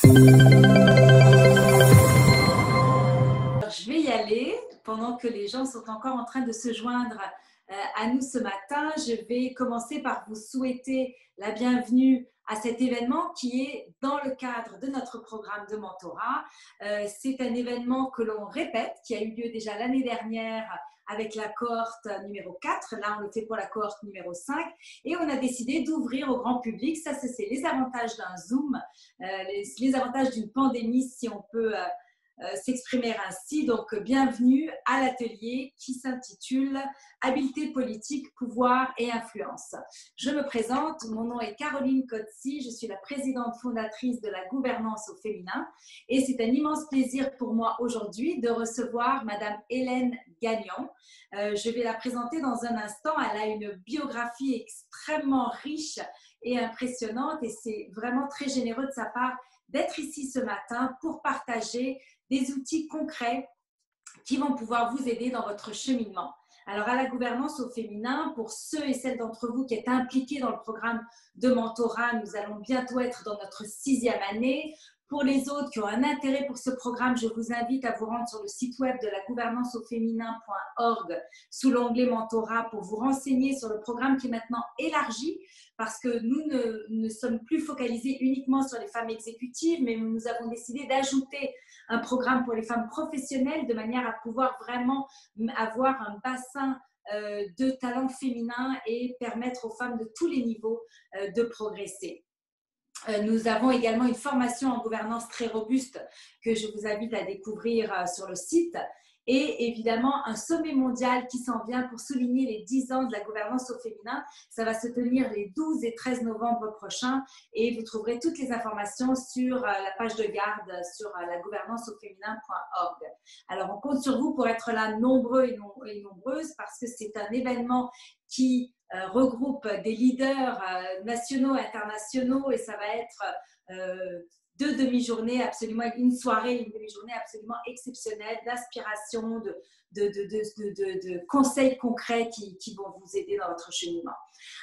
Je vais y aller pendant que les gens sont encore en train de se joindre à nous ce matin. Je vais commencer par vous souhaiter la bienvenue à cet événement qui est dans le cadre de notre programme de mentorat. C'est un événement que l'on répète, qui a eu lieu déjà l'année dernière avec la cohorte numéro 4. Là, on le fait pour la cohorte numéro 5. Et on a décidé d'ouvrir au grand public. Ça, c'est les avantages d'un Zoom, les avantages d'une pandémie, si on peut s'exprimer ainsi. Donc, bienvenue à l'atelier qui s'intitule Habileté politique, pouvoir et influence. Je me présente, mon nom est Caroline Cozzi, je suis la présidente fondatrice de la gouvernance au féminin et c'est un immense plaisir pour moi aujourd'hui de recevoir Madame Hélène Gagnon. Je vais la présenter dans un instant. Elle a une biographie extrêmement riche et impressionnante et c'est vraiment très généreux de sa part d'être ici ce matin pour partager des outils concrets qui vont pouvoir vous aider dans votre cheminement. Alors, à la gouvernance au féminin, pour ceux et celles d'entre vous qui êtes impliqués dans le programme de mentorat, nous allons bientôt être dans notre 6e année. Pour les autres qui ont un intérêt pour ce programme, je vous invite à vous rendre sur le site web de la gouvernanceuxféminin.org sous l'onglet mentorat pour vous renseigner sur le programme qui est maintenant élargi parce que nous ne sommes plus focalisés uniquement sur les femmes exécutives, mais nous avons décidé d'ajouter un programme pour les femmes professionnelles de manière à pouvoir vraiment avoir un bassin de talents féminins et permettre aux femmes de tous les niveaux de progresser. Nous avons également une formation en gouvernance très robuste que je vous invite à découvrir sur le site et évidemment un sommet mondial qui s'en vient pour souligner les 10 ans de la gouvernance au féminin. Ça va se tenir les 12 et 13 novembre prochains et vous trouverez toutes les informations sur la page de garde sur lagouvernanceauféminin.org. Alors on compte sur vous pour être là nombreux et nombreuses parce que c'est un événement qui regroupe des leaders nationaux et internationaux et ça va être deux demi-journées absolument, une soirée et une demi-journée absolument exceptionnelle d'inspiration, de conseils concrets qui vont vous aider dans votre cheminement.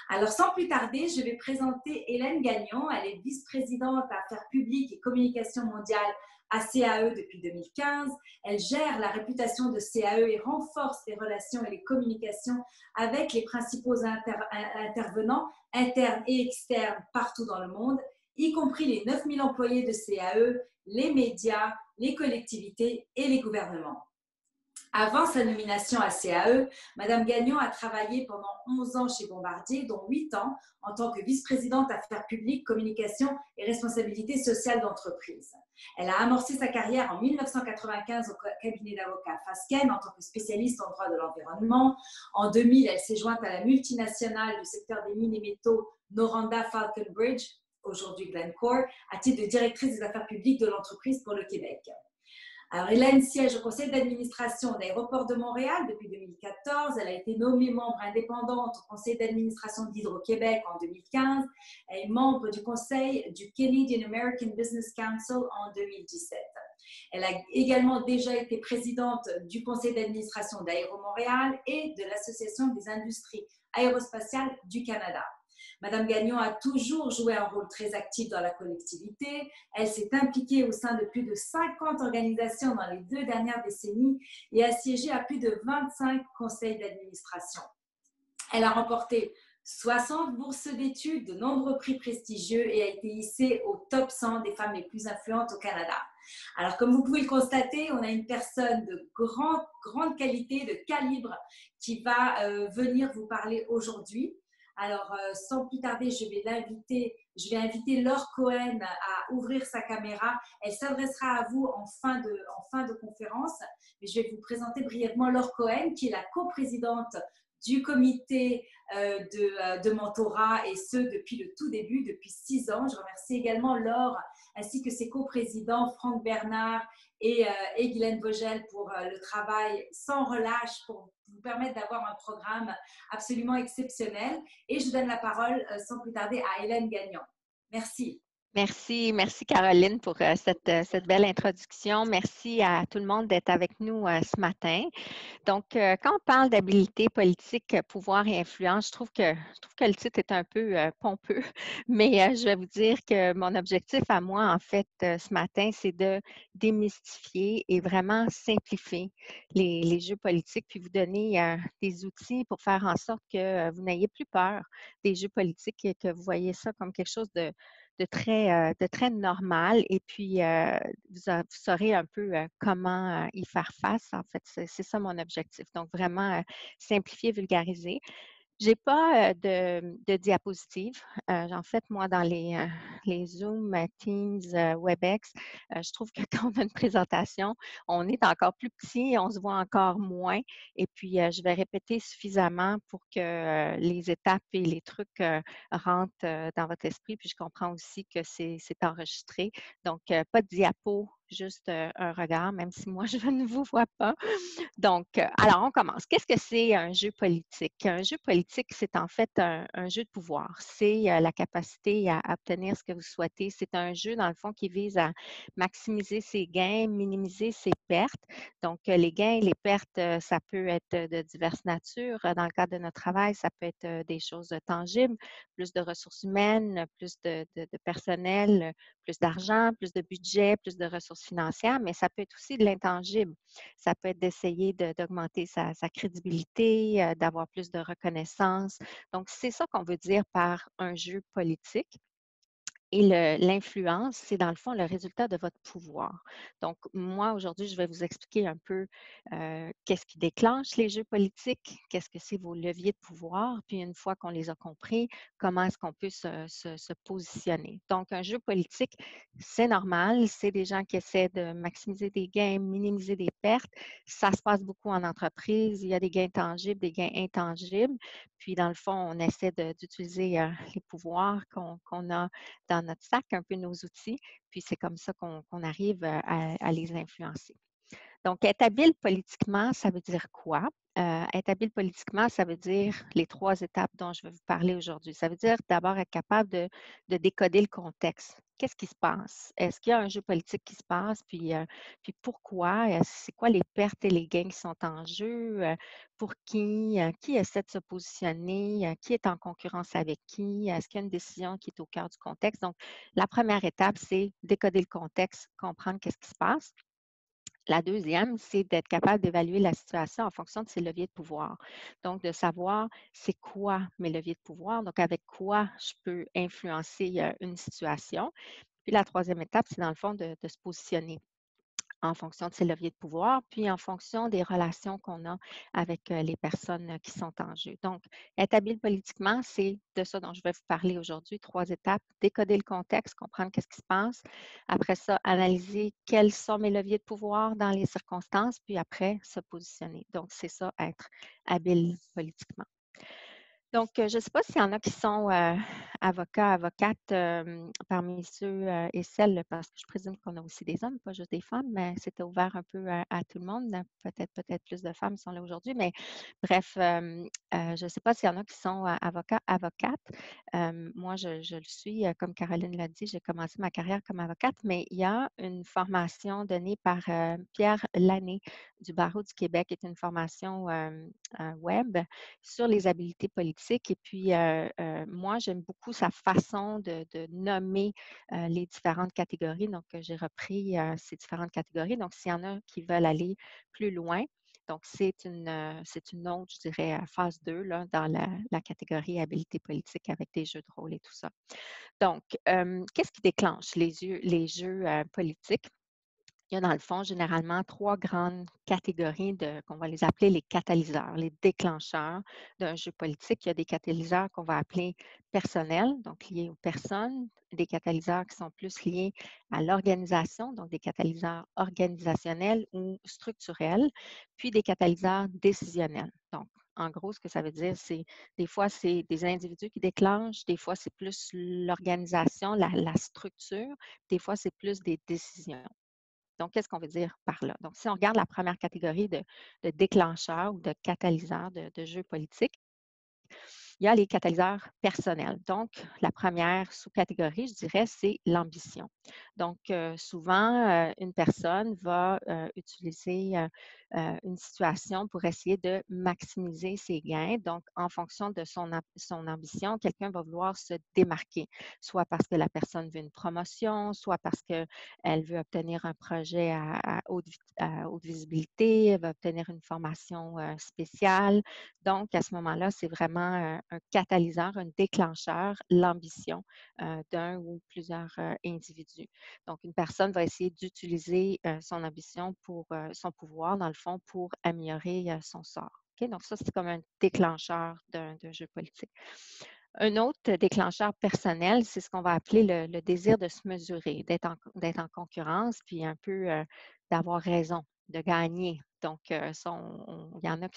Alors, sans plus tarder, je vais présenter Hélène Gagnon. Elle est vice-présidente Affaires publiques et communication mondiale à CAE depuis 2015. Elle gère la réputation de CAE et renforce les relations et les communications avec les principaux intervenants internes et externes partout dans le monde, y compris les 9000 employés de CAE, les médias, les collectivités et les gouvernements. Avant sa nomination à CAE, Mme Gagnon a travaillé pendant 11 ans chez Bombardier, dont 8 ans en tant que vice-présidente Affaires publiques, communication et responsabilité sociale d'entreprise. Elle a amorcé sa carrière en 1995 au cabinet d'avocats Fasken en tant que spécialiste en droit de l'environnement. En 2000, elle s'est jointe à la multinationale du secteur des mines et métaux Noranda Falconbridge, aujourd'hui Glencore, à titre de directrice des affaires publiques de l'entreprise pour le Québec. Alors, Hélène siège au conseil d'administration d'Aéroports de Montréal depuis 2014. Elle a été nommée membre indépendante au conseil d'administration d'Hydro-Québec en 2015. Elle est membre du conseil du Canadian American Business Council en 2017. Elle a également déjà été présidente du conseil d'administration d'Aéro-Montréal et de l'Association des industries aérospatiales du Canada. Madame Gagnon a toujours joué un rôle très actif dans la collectivité. Elle s'est impliquée au sein de plus de 50 organisations dans les 2 dernières décennies et a siégé à plus de 25 conseils d'administration. Elle a remporté 60 bourses d'études, de nombreux prix prestigieux et a été hissée au top 100 des femmes les plus influentes au Canada. Alors, comme vous pouvez le constater, on a une personne de grande qualité, de calibre, qui va venir vous parler aujourd'hui. Alors, sans plus tarder, je vais inviter Laure Cohen à ouvrir sa caméra. Elle s'adressera à vous en fin de conférence. Mais je vais vous présenter brièvement Laure Cohen, qui est la coprésidente du comité de mentorat et ce depuis le tout début, depuis 6 ans. Je remercie également Laure ainsi que ses coprésidents Franck Bernard et Guylaine Vogel pour le travail sans relâche pour vous permettre d'avoir un programme absolument exceptionnel. Et je donne la parole sans plus tarder à Hélène Gagnon. Merci. Merci, merci Caroline pour cette belle introduction. Merci à tout le monde d'être avec nous ce matin. Donc, quand on parle d'habilité politique, pouvoir et influence, je trouve que le titre est un peu pompeux, mais je vais vous dire que mon objectif à moi, en fait, ce matin, c'est de démystifier et vraiment simplifier les jeux politiques, puis vous donner des outils pour faire en sorte que vous n'ayez plus peur des jeux politiques et que vous voyez ça comme quelque chose de très normal. Et puis, vous saurez un peu comment y faire face. En fait, c'est ça mon objectif. Donc, vraiment simplifier, vulgariser. J'ai pas de diapositives. En fait, moi, dans les Zoom, Teams, WebEx, je trouve que quand on a une présentation, on est encore plus petit, on se voit encore moins. Et puis, je vais répéter suffisamment pour que les étapes et les trucs rentrent dans votre esprit. Puis, je comprends aussi que c'est enregistré. Donc, pas de diapo, juste un regard, même si moi, je ne vous vois pas. Donc, alors on commence. Qu'est-ce que c'est un jeu politique? Un jeu politique, c'est en fait un jeu de pouvoir. C'est la capacité à obtenir ce que vous souhaitez. C'est un jeu, dans le fond, qui vise à maximiser ses gains, minimiser ses pertes. Donc, les gains et les pertes, ça peut être de diverses natures. Dans le cadre de notre travail, ça peut être des choses tangibles, plus de ressources humaines, plus de personnel, plus d'argent, plus de budget, plus de ressources financières, mais ça peut être aussi de l'intangible. Ça peut être d'essayer d'augmenter sa crédibilité, d'avoir plus de reconnaissance. Donc, c'est ça qu'on veut dire par un jeu politique. Et l'influence, c'est dans le fond le résultat de votre pouvoir. Donc, moi, aujourd'hui, je vais vous expliquer un peu qu'est-ce qui déclenche les jeux politiques, qu'est-ce que c'est vos leviers de pouvoir, puis une fois qu'on les a compris, comment est-ce qu'on peut se positionner. Donc, un jeu politique, c'est normal, c'est des gens qui essaient de maximiser des gains, minimiser des pertes. Ça se passe beaucoup en entreprise, il y a des gains tangibles, des gains intangibles. Puis, dans le fond, on essaie d'utiliser les pouvoirs qu'on a dans notre sac un peu nos outils, puis c'est comme ça qu'on arrive à les influencer. Donc, être habile politiquement, ça veut dire quoi? Être habile politiquement, ça veut dire les trois étapes dont je vais vous parler aujourd'hui. Ça veut dire d'abord être capable de décoder le contexte. Qu'est-ce qui se passe? Est-ce qu'il y a un jeu politique qui se passe? Puis pourquoi? C'est quoi les pertes et les gains qui sont en jeu? Pour qui? Qui essaie de se positionner? Qui est en concurrence avec qui? Est-ce qu'il y a une décision qui est au cœur du contexte? Donc, la première étape, c'est décoder le contexte, comprendre qu'est-ce qui se passe. La deuxième, c'est d'être capable d'évaluer la situation en fonction de ses leviers de pouvoir. Donc, de savoir c'est quoi mes leviers de pouvoir, donc avec quoi je peux influencer une situation. Puis la troisième étape, c'est dans le fond de se positionner en fonction de ses leviers de pouvoir, puis en fonction des relations qu'on a avec les personnes qui sont en jeu. Donc, être habile politiquement, c'est de ça dont je vais vous parler aujourd'hui. Trois étapes. Décoder le contexte, comprendre qu'est-ce qui se passe. Après ça, analyser quels sont mes leviers de pouvoir dans les circonstances, puis après, se positionner. Donc, c'est ça, être habile politiquement. Donc, je ne sais pas s'il y en a qui sont avocats, avocates parmi ceux et celles, parce que je présume qu'on a aussi des hommes, pas juste des femmes, mais c'était ouvert un peu à tout le monde. Peut-être plus de femmes sont là aujourd'hui, mais bref, je ne sais pas s'il y en a qui sont avocats, avocates. Moi, je le suis, comme Caroline l'a dit, j'ai commencé ma carrière comme avocate, mais il y a une formation donnée par Pierre Lanné du Barreau du Québec, qui est une formation web sur les habiletés politiques. Et puis, moi, j'aime beaucoup sa façon de nommer les différentes catégories. Donc, j'ai repris ces différentes catégories. Donc, s'il y en a qui veulent aller plus loin, donc c'est une autre, je dirais, phase 2 là, dans la catégorie habileté politique avec des jeux de rôle et tout ça. Donc, qu'est-ce qui déclenche les jeux politiques? Il y a dans le fond généralement trois grandes catégories qu'on va les appeler les catalyseurs, les déclencheurs d'un jeu politique. Il y a des catalyseurs qu'on va appeler personnels, donc liés aux personnes, des catalyseurs qui sont plus liés à l'organisation, donc des catalyseurs organisationnels ou structurels, puis des catalyseurs décisionnels. Donc, en gros, ce que ça veut dire, c'est des fois, c'est des individus qui déclenchent, des fois, c'est plus l'organisation, la structure, des fois, c'est plus des décisions. Donc, qu'est-ce qu'on veut dire par là? Donc, si on regarde la première catégorie de déclencheurs ou de catalyseurs de jeux politiques, Il y a les catalyseurs personnels. Donc, la première sous-catégorie, je dirais, c'est l'ambition. Donc, souvent, une personne va utiliser une situation pour essayer de maximiser ses gains. Donc, en fonction de son ambition, quelqu'un va vouloir se démarquer, soit parce que la personne veut une promotion, soit parce qu'elle veut obtenir un projet à haute visibilité, elle va obtenir une formation spéciale. Donc, à ce moment-là, c'est vraiment un catalyseur, un déclencheur, l'ambition d'un ou plusieurs individus. Donc, une personne va essayer d'utiliser son ambition pour son pouvoir, dans le fond, pour améliorer son sort. OK? Donc, ça, c'est comme un déclencheur d'un jeu politique. Un autre déclencheur personnel, c'est ce qu'on va appeler le désir de se mesurer, d'être en concurrence, puis un peu d'avoir raison, de gagner. Donc, il y en a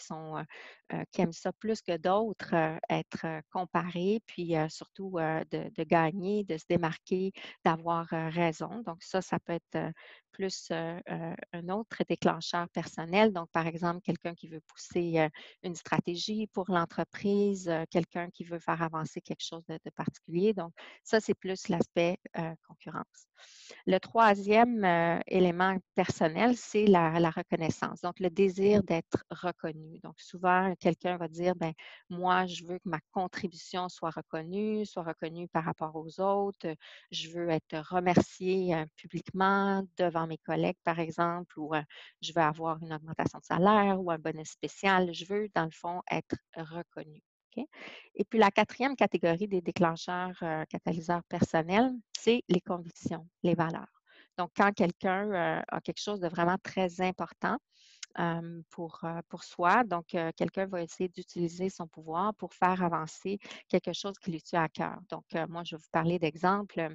qui aiment ça plus que d'autres, être comparés, puis surtout de gagner, de se démarquer, d'avoir raison. Donc, ça peut être plus un autre déclencheur personnel. Donc, par exemple, quelqu'un qui veut pousser une stratégie pour l'entreprise, quelqu'un qui veut faire avancer quelque chose de particulier. Donc, ça, c'est plus l'aspect concurrence. Le troisième élément personnel, c'est la reconnaissance, donc le désir d'être reconnu. Donc, souvent, quelqu'un va dire, ben moi, je veux que ma contribution soit reconnue par rapport aux autres. Je veux être remercié publiquement devant mes collègues, par exemple, ou je veux avoir une augmentation de salaire ou un bonus spécial. Je veux, dans le fond, être reconnu. OK? Et puis, la quatrième catégorie des déclencheurs catalyseurs personnels, c'est les convictions, les valeurs. Donc, quand quelqu'un a quelque chose de vraiment très important pour soi, donc quelqu'un va essayer d'utiliser son pouvoir pour faire avancer quelque chose qui lui tient à cœur. Donc, moi, je vais vous parler d'exemples.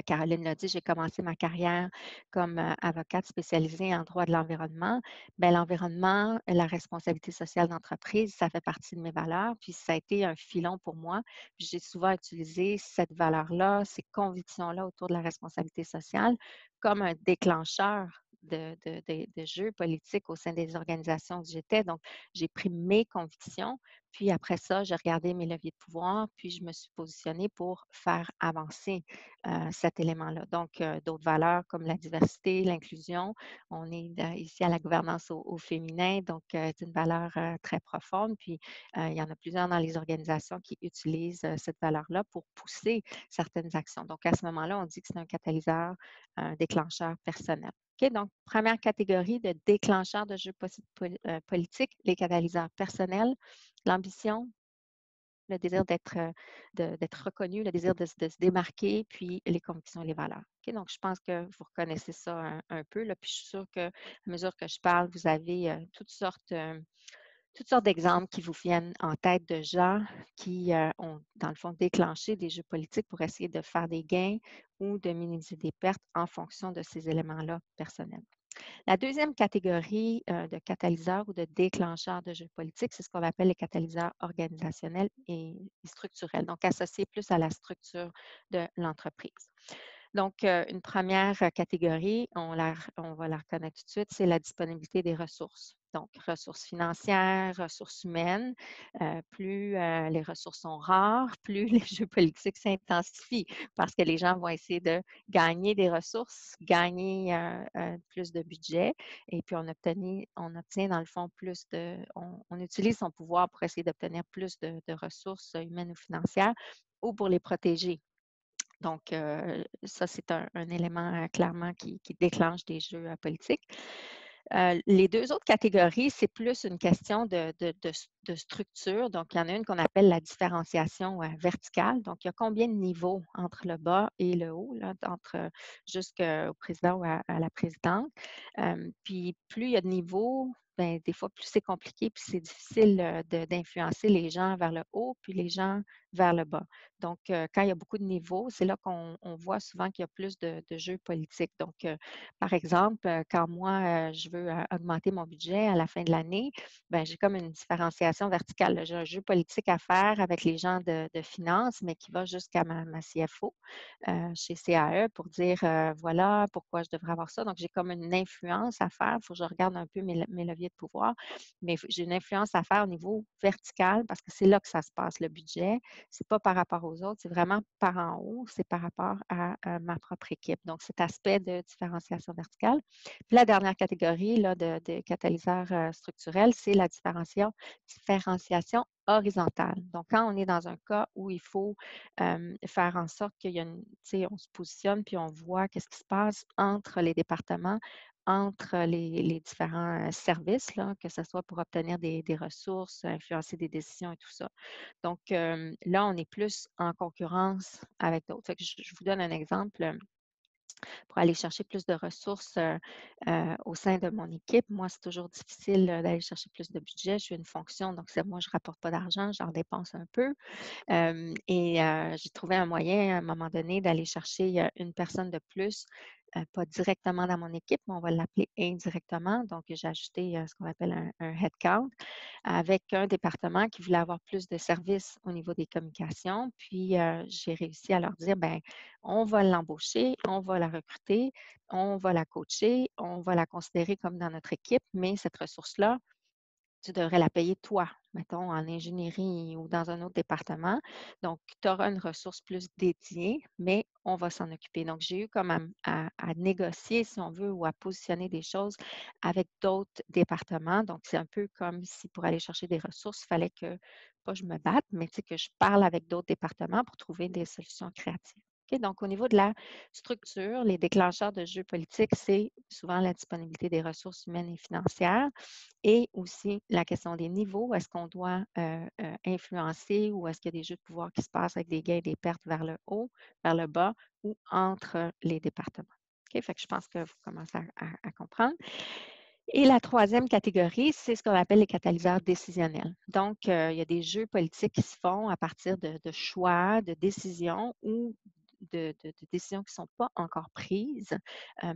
Caroline l'a dit, j'ai commencé ma carrière comme avocate spécialisée en droit de l'environnement. Bien, l'environnement, la responsabilité sociale d'entreprise, ça fait partie de mes valeurs, puis ça a été un filon pour moi. Puis j'ai souvent utilisé cette valeur-là, ces convictions-là autour de la responsabilité sociale comme un déclencheur de jeux politiques au sein des organisations où j'étais. Donc, j'ai pris mes convictions, puis après ça, j'ai regardé mes leviers de pouvoir, puis je me suis positionnée pour faire avancer cet élément-là. Donc, d'autres valeurs comme la diversité, l'inclusion. On est ici à la gouvernance au féminin, donc c'est une valeur très profonde. Puis, il y en a plusieurs dans les organisations qui utilisent cette valeur-là pour pousser certaines actions. Donc, à ce moment-là, on dit que c'est un catalyseur, un déclencheur personnel. OK? Donc, première catégorie de déclencheurs de jeux politiques, les catalyseurs personnels, l'ambition, le désir d'être reconnu, le désir de se démarquer, puis les convictions et les valeurs. OK? Donc, je pense que vous reconnaissez ça un peu, là, puis je suis sûre qu'à mesure que je parle, vous avez toutes sortes d'exemples qui vous viennent en tête de gens qui ont, dans le fond, déclenché des jeux politiques pour essayer de faire des gains ou de minimiser des pertes en fonction de ces éléments-là personnels. La deuxième catégorie de catalyseurs ou de déclencheurs de jeux politiques, c'est ce qu'on appelle les catalyseurs organisationnels et structurels, donc associés plus à la structure de l'entreprise. Donc, une première catégorie, on va la reconnaître tout de suite, c'est la disponibilité des ressources. Donc, ressources financières, ressources humaines. Plus les ressources sont rares, plus les jeux politiques s'intensifient parce que les gens vont essayer de gagner des ressources, gagner plus de budget et puis on obtient dans le fond on utilise son pouvoir pour essayer d'obtenir plus de ressources humaines ou financières ou pour les protéger. Donc, ça, c'est un élément clairement qui déclenche des jeux politiques. Les deux autres catégories, c'est plus une question de structure. Donc, il y en a une qu'on appelle la différenciation verticale. Donc, il y a combien de niveaux entre le bas et le haut, là, jusqu'au président ou à la présidente. Puis, plus il y a de niveaux, ben, des fois, plus c'est compliqué, puis c'est difficile d'influencer les gens vers le haut, puis les gens vers le bas. Donc, quand il y a beaucoup de niveaux, c'est là qu'on voit souvent qu'il y a plus de jeux politiques. Donc, par exemple, quand moi, je veux augmenter mon budget à la fin de l'année, ben, j'ai comme une différenciation verticale, là. J'ai un jeu politique à faire avec les gens de finance, mais qui va jusqu'à ma CFO chez CAE pour dire, voilà pourquoi je devrais avoir ça. Donc, j'ai comme une influence à faire. Il faut que je regarde un peu mes leviers de pouvoir, mais j'ai une influence à faire au niveau vertical parce que c'est là que ça se passe, le budget. C'est pas par rapport aux autres, c'est vraiment par en haut, c'est par rapport à ma propre équipe. Donc, cet aspect de différenciation verticale. Puis la dernière catégorie là, de catalyseurs structurels, c'est la différenciation horizontale. Donc, quand on est dans un cas où il faut faire en sorte qu'il y a une, tu sais, on se positionne puis on voit qu'est-ce qui se passe entre les départements, entre les différents services, là, que ce soit pour obtenir des ressources, influencer des décisions et tout ça. Donc, là, on est plus en concurrence avec d'autres. Fait que je vous donne un exemple pour aller chercher plus de ressources au sein de mon équipe. Moi, c'est toujours difficile d'aller chercher plus de budget. Je suis une fonction, donc c'est moi, je ne rapporte pas d'argent, j'en dépense un peu. J'ai trouvé un moyen à un moment donné d'aller chercher une personne de plus, pas directement dans mon équipe, mais on va l'appeler indirectement. Donc, j'ai ajouté ce qu'on appelle un headcount avec un département qui voulait avoir plus de services au niveau des communications. Puis, j'ai réussi à leur dire, ben, on va l'embaucher, on va la recruter, on va la coacher, on va la considérer comme dans notre équipe, mais cette ressource-là, tu devrais la payer toi, mettons en ingénierie ou dans un autre département. Donc, tu auras une ressource plus dédiée, mais on va s'en occuper. Donc, j'ai eu comme à négocier, si on veut, ou à positionner des choses avec d'autres départements. Donc, c'est un peu comme si pour aller chercher des ressources, il fallait que, pas je me batte, mais tu sais, que je parle avec d'autres départements pour trouver des solutions créatives. OK? Donc, au niveau de la structure, les déclencheurs de jeux politiques, c'est souvent la disponibilité des ressources humaines et financières et aussi la question des niveaux. Est-ce qu'on doit influencer ou est-ce qu'il y a des jeux de pouvoir qui se passent avec des gains et des pertes vers le haut, vers le bas ou entre les départements? OK? Fait que je pense que vous commencez à comprendre. Et la troisième catégorie, c'est ce qu'on appelle les catalyseurs décisionnels. Donc, il y a des jeux politiques qui se font à partir de choix, de décisions ou de décisions qui ne sont pas encore prises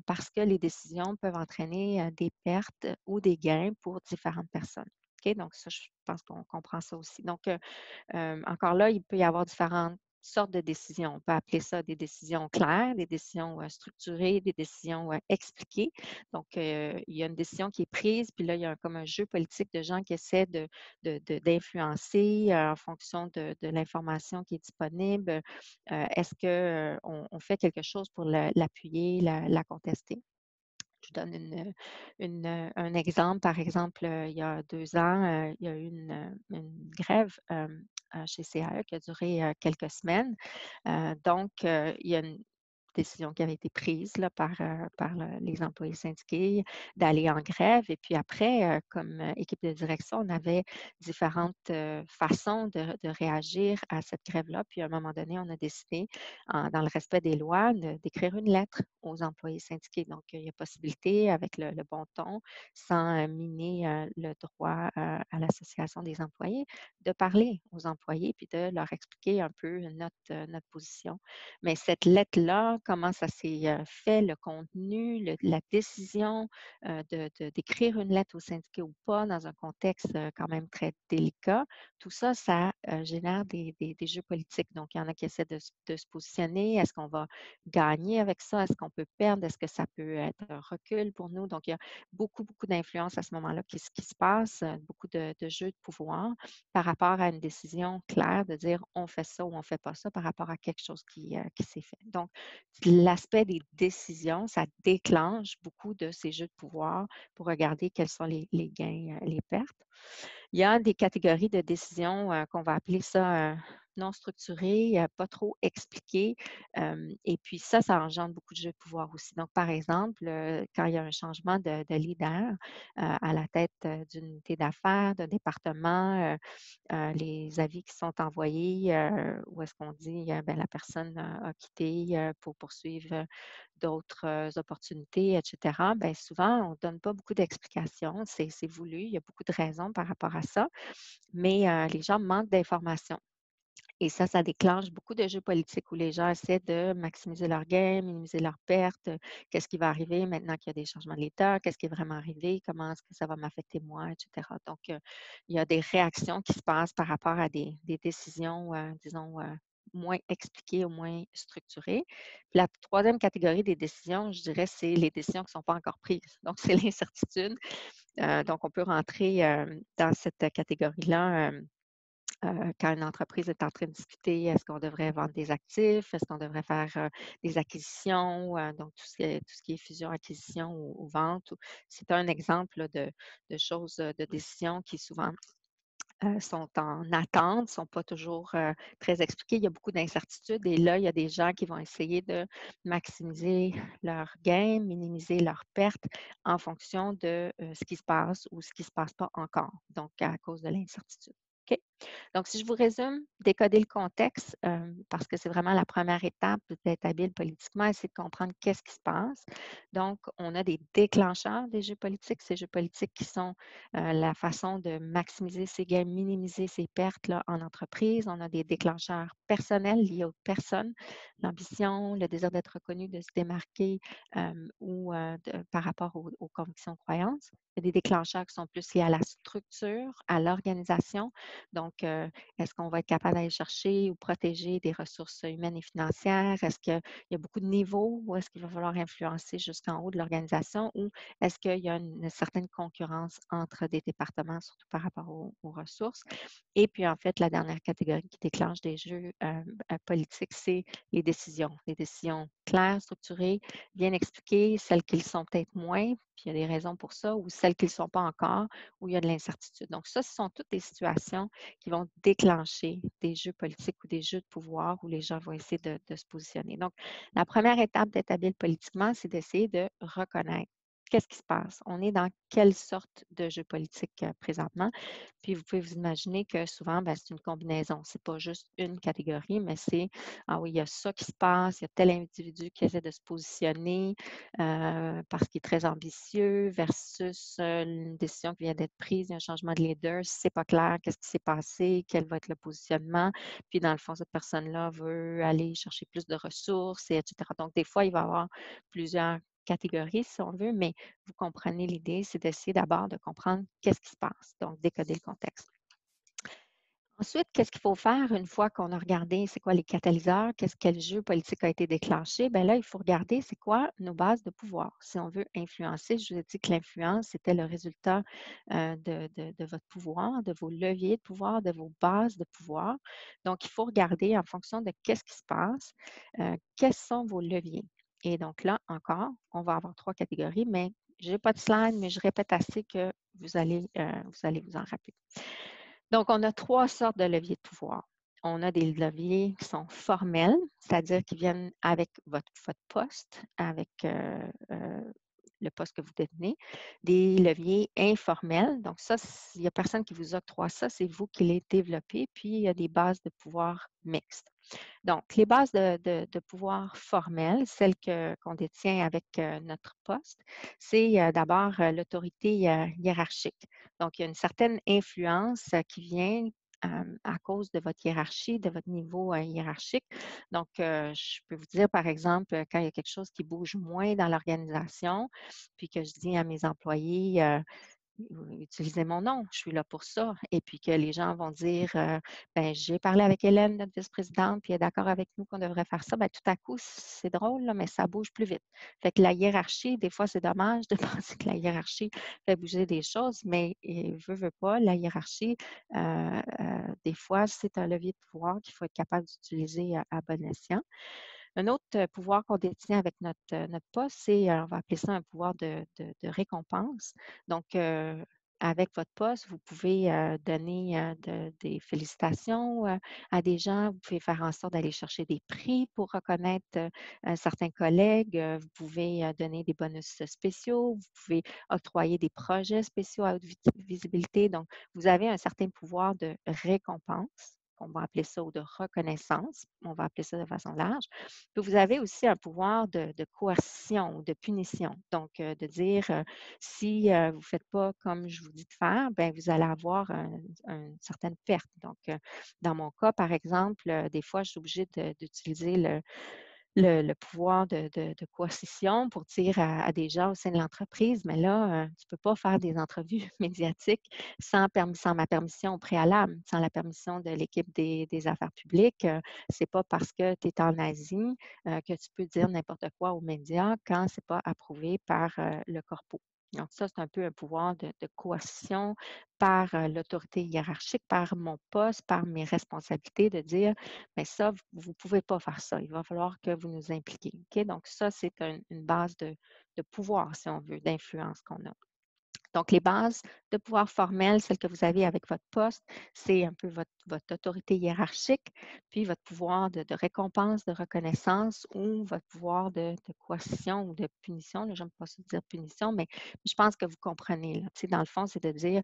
parce que les décisions peuvent entraîner des pertes ou des gains pour différentes personnes. OK? Donc, ça, je pense qu'on comprend ça aussi. Donc, encore là, il peut y avoir différentes sortes de décisions. On peut appeler ça des décisions claires, des décisions structurées, des décisions expliquées. Donc, il y a une décision qui est prise, puis là, il y a comme un jeu politique de gens qui essaient d'influencer en fonction de l'information qui est disponible. Est-ce qu'on fait quelque chose pour l'appuyer, la contester? Je donne un exemple. Par exemple, il y a 2 ans, il y a eu une grève chez CAE qui a duré quelques semaines. Donc, il y a une décision qui avait été prise là, par les employés syndiqués d'aller en grève. Et puis après, comme équipe de direction, on avait différentes façons de réagir à cette grève-là. Puis à un moment donné, on a décidé, dans le respect des lois, d'écrire une lettre aux employés syndiqués. Donc, il y a possibilité, avec le bon ton, sans miner le droit à l'association des employés, de parler aux employés puis de leur expliquer un peu notre position. Mais cette lettre-là, comment ça s'est fait, le contenu, la décision d'écrire une lettre au syndicat ou pas dans un contexte quand même très délicat, tout ça, ça génère des jeux politiques. Donc, il y en a qui essaient de se positionner. Est-ce qu'on va gagner avec ça? Est-ce qu'on peut perdre? Est-ce que ça peut être un recul pour nous? Donc, il y a beaucoup, beaucoup d'influence à ce moment-là qui se passe, beaucoup de jeux de pouvoir par rapport à une décision claire de dire on fait ça ou on ne fait pas ça par rapport à quelque chose qui s'est fait. Donc, l'aspect des décisions, ça déclenche beaucoup de ces jeux de pouvoir pour regarder quels sont les gains, les pertes. Il y a des catégories de décisions qu'on va appeler ça non structurées, pas trop expliquées. Et puis ça engendre beaucoup de jeux de pouvoir aussi. Donc, par exemple, quand il y a un changement de leader à la tête d'une unité d'affaires, d'un département, les avis qui sont envoyés, où est-ce qu'on dit ben, la personne a quitté pour poursuivre d'autres opportunités, etc. Bien, souvent, on ne donne pas beaucoup d'explications. C'est voulu. Il y a beaucoup de raisons par rapport à ça. Mais les gens manquent d'informations. Et ça déclenche beaucoup de jeux politiques où les gens essaient de maximiser leurs gains, minimiser leurs pertes. Qu'est-ce qui va arriver maintenant qu'il y a des changements de l'État? Qu'est-ce qui est vraiment arrivé? Comment est-ce que ça va m'affecter moi, etc. Donc, il y a des réactions qui se passent par rapport à des décisions, disons, moins expliquées ou moins structurées. Puis la troisième catégorie des décisions, je dirais, c'est les décisions qui ne sont pas encore prises. Donc, c'est l'incertitude. Donc, on peut rentrer dans cette catégorie-là. Quand une entreprise est en train de discuter, est-ce qu'on devrait vendre des actifs? Est-ce qu'on devrait faire des acquisitions? Donc, tout ce qui est fusion-acquisition ou vente. C'est un exemple là, de choses, de décisions qui souvent sont en attente, ne sont pas toujours très expliquées. Il y a beaucoup d'incertitudes et là, il y a des gens qui vont essayer de maximiser leurs gains, minimiser leurs pertes en fonction de ce qui se passe ou ce qui ne se passe pas encore, donc à cause de l'incertitude. OK? Donc, si je vous résume, décoder le contexte, parce que c'est vraiment la première étape d'être habile politiquement, c'est de comprendre qu'est-ce qui se passe. Donc, on a des déclencheurs des jeux politiques, ces jeux politiques qui sont la façon de maximiser ses gains, minimiser ses pertes là, en entreprise. On a des déclencheurs personnels liés aux personnes, l'ambition, le désir d'être reconnu, de se démarquer ou par rapport aux convictions, croyances. Il y a des déclencheurs qui sont plus liés à la structure, à l'organisation. Donc, est-ce qu'on va être capable d'aller chercher ou protéger des ressources humaines et financières? Est-ce qu'il y a beaucoup de niveaux ou est-ce qu'il va falloir influencer jusqu'en haut de l'organisation ou est-ce qu'il y a une certaine concurrence entre des départements, surtout par rapport aux ressources? Et puis, en fait, la dernière catégorie qui déclenche des jeux politiques, c'est les décisions. Les décisions claires, structurées, bien expliquées, celles qui le sont peut-être moins, puis il y a des raisons pour ça, ou celles qui ne le sont pas encore, où il y a de l'incertitude. Donc, ça, ce sont toutes des situations qui vont déclencher des jeux politiques ou des jeux de pouvoir où les gens vont essayer de se positionner. Donc, la première étape d'être habile politiquement, c'est d'essayer de reconnaître qu'est-ce qui se passe. On est dans quelle sorte de jeu politique présentement. Puis, vous pouvez vous imaginer que souvent, ben, c'est une combinaison. Ce n'est pas juste une catégorie, mais c'est, ah oui, il y a ça qui se passe, il y a tel individu qui essaie de se positionner parce qu'il est très ambitieux versus une décision qui vient d'être prise, il y a un changement de leader, c'est pas clair, qu'est-ce qui s'est passé, quel va être le positionnement. Puis, dans le fond, cette personne-là veut aller chercher plus de ressources, etc. Donc, des fois, il va y avoir plusieurs catégories, si on veut, mais vous comprenez l'idée, c'est d'essayer d'abord de comprendre qu'est-ce qui se passe, donc décoder le contexte. Ensuite, qu'est-ce qu'il faut faire une fois qu'on a regardé c'est quoi les catalyseurs, quel jeu politique a été déclenché? Bien là, il faut regarder c'est quoi nos bases de pouvoir. Si on veut influencer, je vous ai dit que l'influence, c'était le résultat de votre pouvoir, de vos leviers de pouvoir, de vos bases de pouvoir. Donc, il faut regarder en fonction de qu'est-ce qui se passe, quels sont vos leviers. Et donc là, encore, on va avoir trois catégories, mais je n'ai pas de slide, mais je répète assez que vous allez vous en rappeler. Donc, on a trois sortes de leviers de pouvoir. On a des leviers qui sont formels, c'est-à-dire qui viennent avec votre poste, avec le poste que vous détenez. Des leviers informels, donc ça, il n'y a personne qui vous octroie ça, c'est vous qui les développez, puis il y a des bases de pouvoir mixtes. Donc, les bases de pouvoir formelles, celles qu'on détient avec notre poste, c'est d'abord l'autorité hiérarchique. Donc, il y a une certaine influence qui vient à cause de votre hiérarchie, de votre niveau hiérarchique. Donc, je peux vous dire, par exemple, quand il y a quelque chose qui bouge moins dans l'organisation, puis que je dis à mes employés, utilisez mon nom, je suis là pour ça. Et puis que les gens vont dire, ben j'ai parlé avec Hélène, notre vice-présidente, puis elle est d'accord avec nous qu'on devrait faire ça. Ben, tout à coup, c'est drôle, là, mais ça bouge plus vite. Fait que la hiérarchie, des fois, c'est dommage de penser que la hiérarchie fait bouger des choses, mais veut pas, la hiérarchie, des fois, c'est un levier de pouvoir qu'il faut être capable d'utiliser à bon escient. Un autre pouvoir qu'on détient avec notre poste, c'est, on va appeler ça un pouvoir de récompense. Donc, avec votre poste, vous pouvez donner des félicitations à des gens. Vous pouvez faire en sorte d'aller chercher des prix pour reconnaître certains collègues. Vous pouvez donner des bonus spéciaux. Vous pouvez octroyer des projets spéciaux à haute visibilité. Donc, vous avez un certain pouvoir de récompense on va appeler ça, ou de reconnaissance, on va appeler ça de façon large. Puis vous avez aussi un pouvoir de coercition ou de punition. Donc, de dire, si vous ne faites pas comme je vous dis de faire, ben vous allez avoir une certaine perte. Donc, dans mon cas, par exemple, des fois, je suis obligée d'utiliser le pouvoir de coercition pour dire à des gens au sein de l'entreprise, mais là, tu ne peux pas faire des entrevues médiatiques sans ma permission au préalable, sans la permission de l'équipe des affaires publiques. C'est pas parce que tu es en Asie que tu peux dire n'importe quoi aux médias quand ce n'est pas approuvé par le corpo. Donc, ça, c'est un peu un pouvoir de coercition par l'autorité hiérarchique, par mon poste, par mes responsabilités, de dire mais ça, vous ne pouvez pas faire ça. Il va falloir que vous nous impliquiez. OK? Donc, ça, c'est une base de pouvoir, si on veut, d'influence qu'on a. Donc, les bases de pouvoir formel, celles que vous avez avec votre poste, c'est un peu votre autorité hiérarchique, puis votre pouvoir de récompense, de reconnaissance ou votre pouvoir de coercition ou de punition. Je n'aime pas ça dire punition, mais je pense que vous comprenez. Là. Tu sais, dans le fond, c'est de dire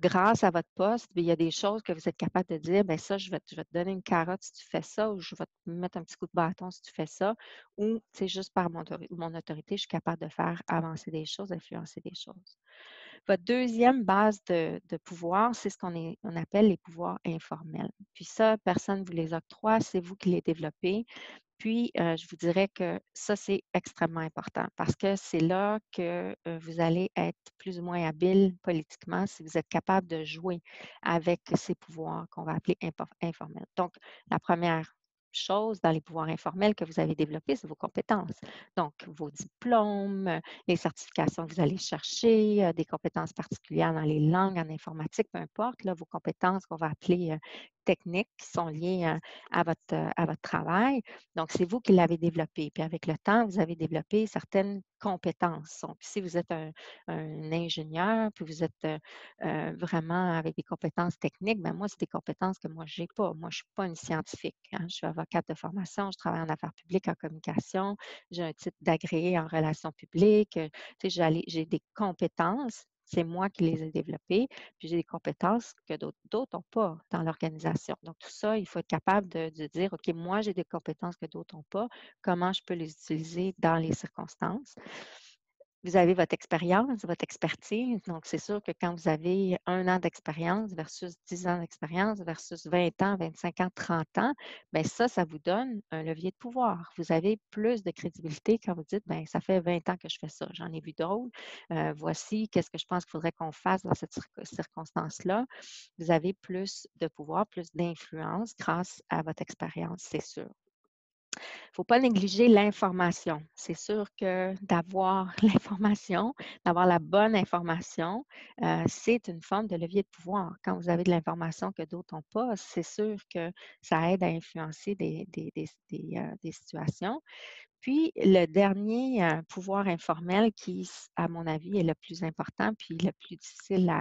grâce à votre poste, il y a des choses que vous êtes capable de dire, bien ça, je vais te donner une carotte si tu fais ça, ou je vais te mettre un petit coup de bâton si tu fais ça, ou c'est juste par mon autorité, je suis capable de faire avancer des choses, d'influencer des choses. Votre deuxième base de pouvoir, c'est ce on appelle les pouvoirs informels. Puis ça, personne ne vous les octroie, c'est vous qui les développez. Puis, je vous dirais que ça, c'est extrêmement important parce que c'est là que vous allez être plus ou moins habile politiquement si vous êtes capable de jouer avec ces pouvoirs qu'on va appeler informels. Donc, la première chose dans les pouvoirs informels que vous avez développés, c'est vos compétences. Donc, vos diplômes, les certifications que vous allez chercher, des compétences particulières dans les langues, en informatique, peu importe, là, vos compétences qu'on va appeler techniques qui sont liées à votre travail. Donc, c'est vous qui l'avez développé. Puis avec le temps, vous avez développé certaines compétences. Donc, si vous êtes un ingénieur, puis vous êtes vraiment avec des compétences techniques, bien moi, c'est des compétences que moi, je n'ai pas. Moi, je ne suis pas une scientifique. Hein. Je suis avocate de formation, je travaille en affaires publiques, en communication, j'ai un titre d'agréé en relations publiques. Tu sais, j'ai des compétences. C'est moi qui les ai développées, puis j'ai des compétences que d'autres n'ont pas dans l'organisation. Donc, tout ça, il faut être capable de dire, OK, moi, j'ai des compétences que d'autres n'ont pas, comment je peux les utiliser dans les circonstances. Vous avez votre expérience, votre expertise. Donc, c'est sûr que quand vous avez 1 an d'expérience versus 10 ans d'expérience versus 20 ans, 25 ans, 30 ans, bien ça vous donne un levier de pouvoir. Vous avez plus de crédibilité quand vous dites, bien, ça fait 20 ans que je fais ça. J'en ai vu d'autres. Voici qu'est-ce que je pense qu'il faudrait qu'on fasse dans cette circonstance-là. Vous avez plus de pouvoir, plus d'influence grâce à votre expérience, c'est sûr. Il ne faut pas négliger l'information. C'est sûr que d'avoir l'information, d'avoir la bonne information, c'est une forme de levier de pouvoir. Quand vous avez de l'information que d'autres n'ont pas, c'est sûr que ça aide à influencer des situations. Puis, le dernier pouvoir informel qui, à mon avis, est le plus important, puis le plus difficile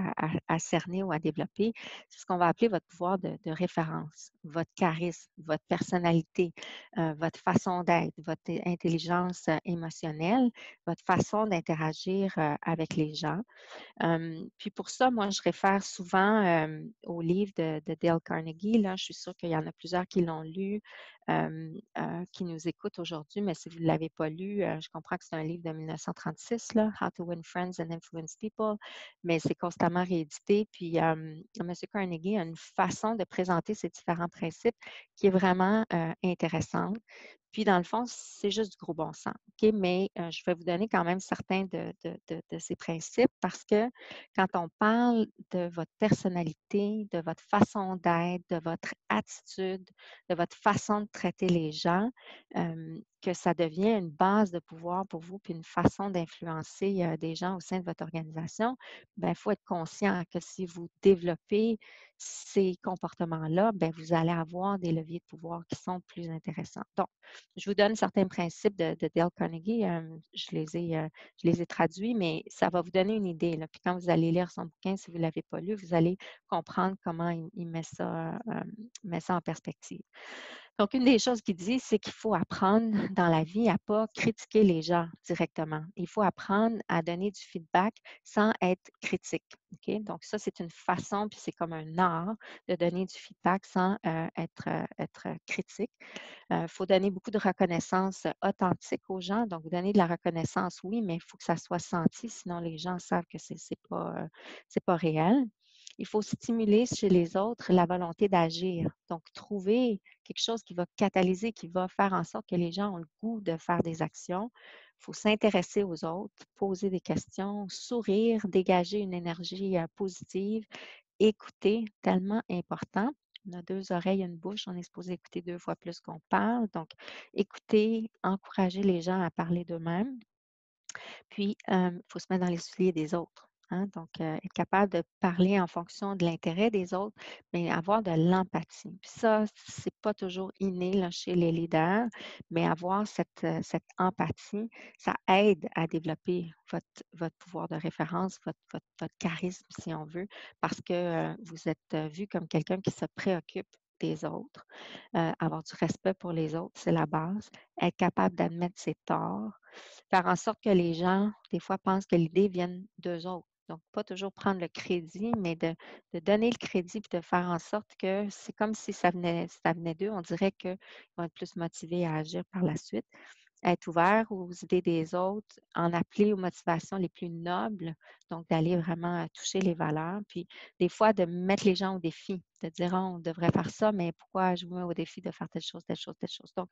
à cerner ou à développer, c'est ce qu'on va appeler votre pouvoir de référence, votre charisme, votre personnalité, votre façon d'être, votre intelligence émotionnelle, votre façon d'interagir avec les gens. Puis pour ça, moi, je réfère souvent au livre de Dale Carnegie. Là, je suis sûre qu'il y en a plusieurs qui l'ont lu, qui nous écoutent aujourd'hui, mais si vous ne l'avez pas lu, je comprends que c'est un livre de 1936, là, How to Win Friends and Influence People, mais c'est constamment réédité. Puis M. Carnegie a une façon de présenter ces différents principes qui est vraiment intéressante. Puis, dans le fond, c'est juste du gros bon sens. OK? Mais je vais vous donner quand même certains de ces principes parce que quand on parle de votre personnalité, de votre façon d'être, de votre attitude, de votre façon de traiter les gens, que ça devient une base de pouvoir pour vous, puis une façon d'influencer des gens au sein de votre organisation, bien, il faut être conscient que si vous développez ces comportements-là, bien, vous allez avoir des leviers de pouvoir qui sont plus intéressants. Donc, je vous donne certains principes de Dale Carnegie. Je les ai traduits, mais ça va vous donner une idée. Là. Puis quand vous allez lire son bouquin, si vous ne l'avez pas lu, vous allez comprendre comment il met ça en perspective. Donc, une des choses qu'il dit, c'est qu'il faut apprendre dans la vie à ne pas critiquer les gens directement. Il faut apprendre à donner du feedback sans être critique. OK? Donc, ça, c'est une façon, puis c'est comme un art de donner du feedback sans être critique. Il faut donner beaucoup de reconnaissance authentique aux gens. Donc, vous donnez de la reconnaissance, oui, mais il faut que ça soit senti, sinon les gens savent que c'est pas réel. Il faut stimuler chez les autres la volonté d'agir. Donc, trouver quelque chose qui va catalyser, qui va faire en sorte que les gens ont le goût de faire des actions. Il faut s'intéresser aux autres, poser des questions, sourire, dégager une énergie positive, écouter, tellement important. On a 2 oreilles, une bouche, on est supposé écouter 2 fois plus qu'on parle. Donc, écouter, encourager les gens à parler d'eux-mêmes. Puis, il faut se mettre dans les souliers des autres, hein. Donc, être capable de parler en fonction de l'intérêt des autres, mais avoir de l'empathie. Puis ça, c'est pas toujours inné là, chez les leaders, mais avoir cette empathie, ça aide à développer votre pouvoir de référence, votre charisme, si on veut, parce que vous êtes vu comme quelqu'un qui se préoccupe des autres. Avoir du respect pour les autres, c'est la base. Être capable d'admettre ses torts, faire en sorte que les gens, des fois, pensent que l'idée vient d'eux autres. Donc, pas toujours prendre le crédit, mais de donner le crédit et de faire en sorte que c'est comme si ça venait d'eux. On dirait qu'ils vont être plus motivés à agir par la suite. Être ouvert aux idées des autres, en appeler aux motivations les plus nobles, donc d'aller vraiment toucher les valeurs. Puis, des fois, de mettre les gens au défi, de dire, «Ah, on devrait faire ça, mais pourquoi je vous mets au défi de faire telle chose, telle chose, telle chose?» Donc,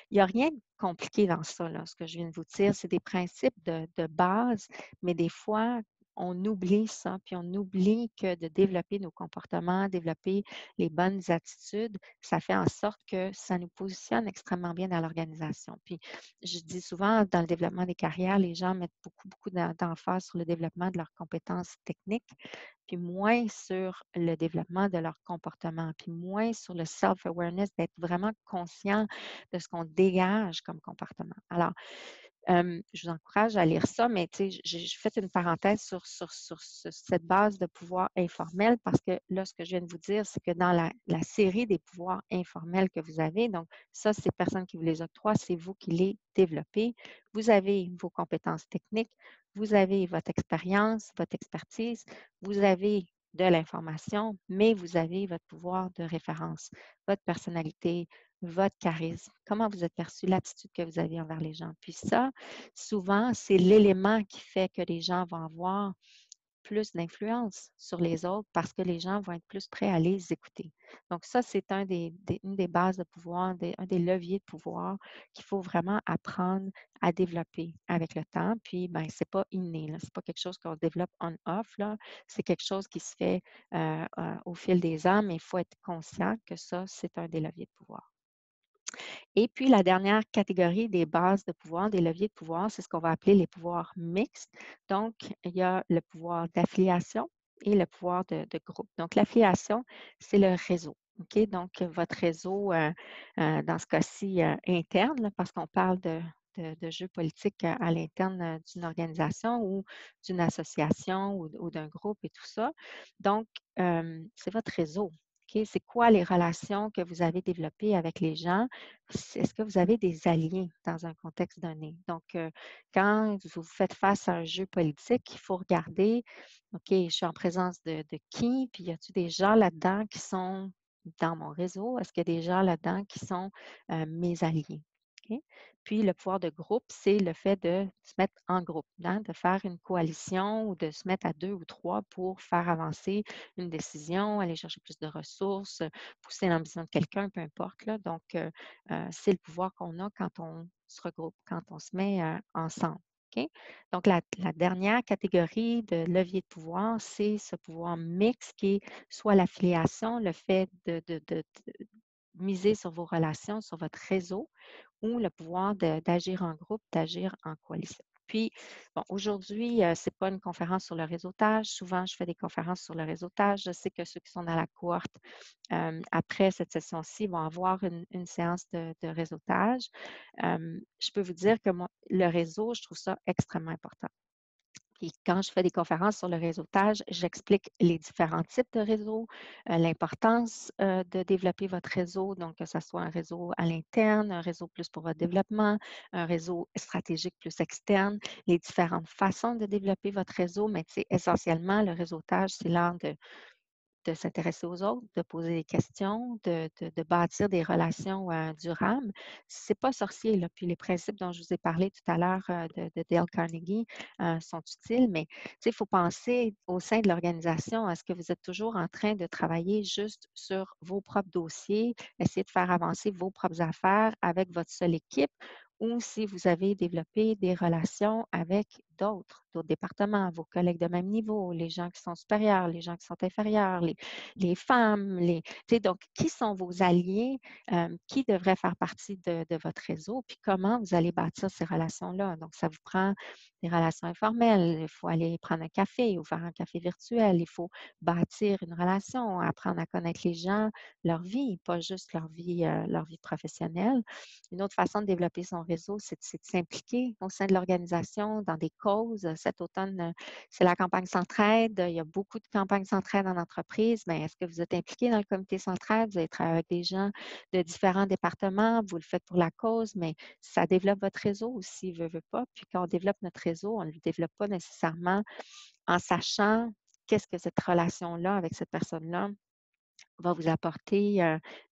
il n'y a rien de compliqué dans ça, là, ce que je viens de vous dire. C'est des principes de base, mais des fois, on oublie ça, puis on oublie que de développer nos comportements, développer les bonnes attitudes, ça fait en sorte que ça nous positionne extrêmement bien dans l'organisation. Puis, je dis souvent, dans le développement des carrières, les gens mettent beaucoup d'emphase sur le développement de leurs compétences techniques, puis moins sur le développement de leur comportement, puis moins sur le self-awareness, d'être vraiment conscient de ce qu'on dégage comme comportement. Alors, je vous encourage à lire ça, mais tu sais, j'ai fait une parenthèse sur cette base de pouvoir informel parce que là, ce que je viens de vous dire, c'est que dans la série des pouvoirs informels que vous avez, donc ça, c'est personne qui vous les octroie, c'est vous qui les développez. Vous avez vos compétences techniques, vous avez votre expérience, votre expertise, vous avez de l'information, mais vous avez votre pouvoir de référence, votre personnalité, votre charisme, comment vous êtes perçu, l'attitude que vous avez envers les gens. Puis ça, souvent, c'est l'élément qui fait que les gens vont avoir plus d'influence sur les autres parce que les gens vont être plus prêts à les écouter. Donc ça, c'est une des bases de pouvoir, un des leviers de pouvoir qu'il faut vraiment apprendre à développer avec le temps. Puis, ben, c'est pas inné, là. C'est pas quelque chose qu'on développe on-off, là. C'est quelque chose qui se fait au fil des ans, mais il faut être conscient que ça, c'est un des leviers de pouvoir. Et puis, la dernière catégorie des bases de pouvoir, des leviers de pouvoir, c'est ce qu'on va appeler les pouvoirs mixtes. Donc, il y a le pouvoir d'affiliation et le pouvoir de groupe. Donc, l'affiliation, c'est le réseau. OK? Donc, votre réseau, dans ce cas-ci, interne, là, parce qu'on parle de jeux politiques à l'interne d'une organisation ou d'une association ou d'un groupe et tout ça. Donc, c'est votre réseau. OK? C'est quoi les relations que vous avez développées avec les gens? Est-ce que vous avez des alliés dans un contexte donné? Donc, quand vous faites face à un jeu politique, il faut regarder, OK, je suis en présence de qui? Puis, y a-t-il des gens là-dedans qui sont dans mon réseau? Est-ce qu'il y a des gens là-dedans qui sont mes alliés? OK? Puis, le pouvoir de groupe, c'est le fait de se mettre en groupe, hein, de faire une coalition ou de se mettre à 2 ou 3 pour faire avancer une décision, aller chercher plus de ressources, pousser l'ambition de quelqu'un, peu importe, là. Donc, c'est le pouvoir qu'on a quand on se regroupe, quand on se met ensemble. OK? Donc, la dernière catégorie de levier de pouvoir, c'est ce pouvoir mixte qui est soit l'affiliation, le fait de miser sur vos relations, sur votre réseau, ou le pouvoir d'agir en groupe, d'agir en coalition. Puis, bon, aujourd'hui, ce n'est pas une conférence sur le réseautage. Souvent, je fais des conférences sur le réseautage. Je sais que ceux qui sont dans la cohorte, après cette session-ci, vont avoir une séance de réseautage. Je peux vous dire que moi, le réseau, je trouve ça extrêmement important. Puis quand je fais des conférences sur le réseautage, j'explique les différents types de réseaux, l'importance de développer votre réseau, donc que ce soit un réseau à l'interne, un réseau plus pour votre développement, un réseau stratégique plus externe, les différentes façons de développer votre réseau, mais c'est essentiellement le réseautage, c'est l'art de s'intéresser aux autres, de poser des questions, de bâtir des relations durables. C'est pas sorcier, là. Puis les principes dont je vous ai parlé tout à l'heure de Dale Carnegie sont utiles, mais il faut penser au sein de l'organisation, est-ce que vous êtes toujours en train de travailler juste sur vos propres dossiers, essayer de faire avancer vos propres affaires avec votre seule équipe, ou si vous avez développé des relations avec d'autres départements, vos collègues de même niveau, les gens qui sont supérieurs, les gens qui sont inférieurs, les femmes, donc qui sont vos alliés, qui devraient faire partie de votre réseau, puis comment vous allez bâtir ces relations-là. Donc, ça vous prend des relations informelles, il faut aller prendre un café ou faire un café virtuel, il faut bâtir une relation, apprendre à connaître les gens, leur vie, pas juste leur vie professionnelle. Une autre façon de développer son réseau, c'est de s'impliquer au sein de l'organisation dans des causes. Cet automne, c'est la campagne Centraide. Il y a beaucoup de campagnes Centraide en entreprise. Mais est-ce que vous êtes impliqué dans le comité Centraide? Vous allez travailler avec des gens de différents départements. Vous le faites pour la cause, mais ça développe votre réseau aussi, veut pas. Puis quand on développe notre réseau, on ne le développe pas nécessairement en sachant qu'est-ce que cette relation-là avec cette personne-là va vous apporter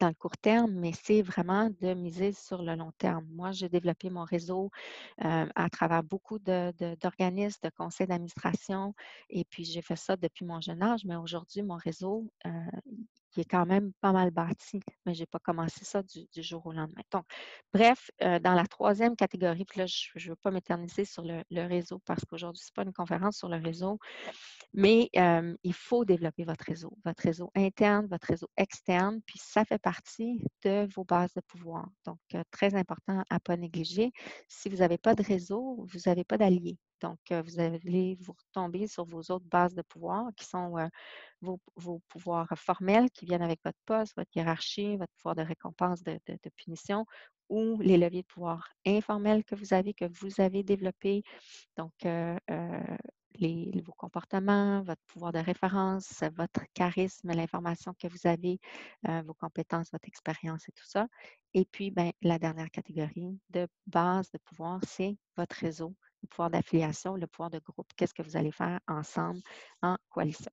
dans le court terme, mais c'est vraiment de miser sur le long terme. Moi, j'ai développé mon réseau à travers beaucoup d'organismes, de conseils d'administration, et puis j'ai fait ça depuis mon jeune âge, mais aujourd'hui, mon réseau, il est quand même pas mal bâti, mais je n'ai pas commencé ça du jour au lendemain. Donc, bref, dans la troisième catégorie, puis là, je ne veux pas m'éterniser sur le réseau parce qu'aujourd'hui, ce n'est pas une conférence sur le réseau, mais il faut développer votre réseau interne, votre réseau externe, puis ça fait partie de vos bases de pouvoir. Donc, très important à ne pas négliger. Si vous n'avez pas de réseau, vous n'avez pas d'alliés. Donc, vous allez vous retomber sur vos autres bases de pouvoir qui sont vos pouvoirs formels qui viennent avec votre poste, votre hiérarchie, votre pouvoir de récompense, de punition, ou les leviers de pouvoir informels que vous avez développés. Donc, vos comportements, votre pouvoir de référence, votre charisme, l'information que vous avez, vos compétences, votre expérience et tout ça. Et puis, ben, la dernière catégorie de base de pouvoir, c'est votre réseau, le pouvoir d'affiliation, le pouvoir de groupe. Qu'est-ce que vous allez faire ensemble en coalition?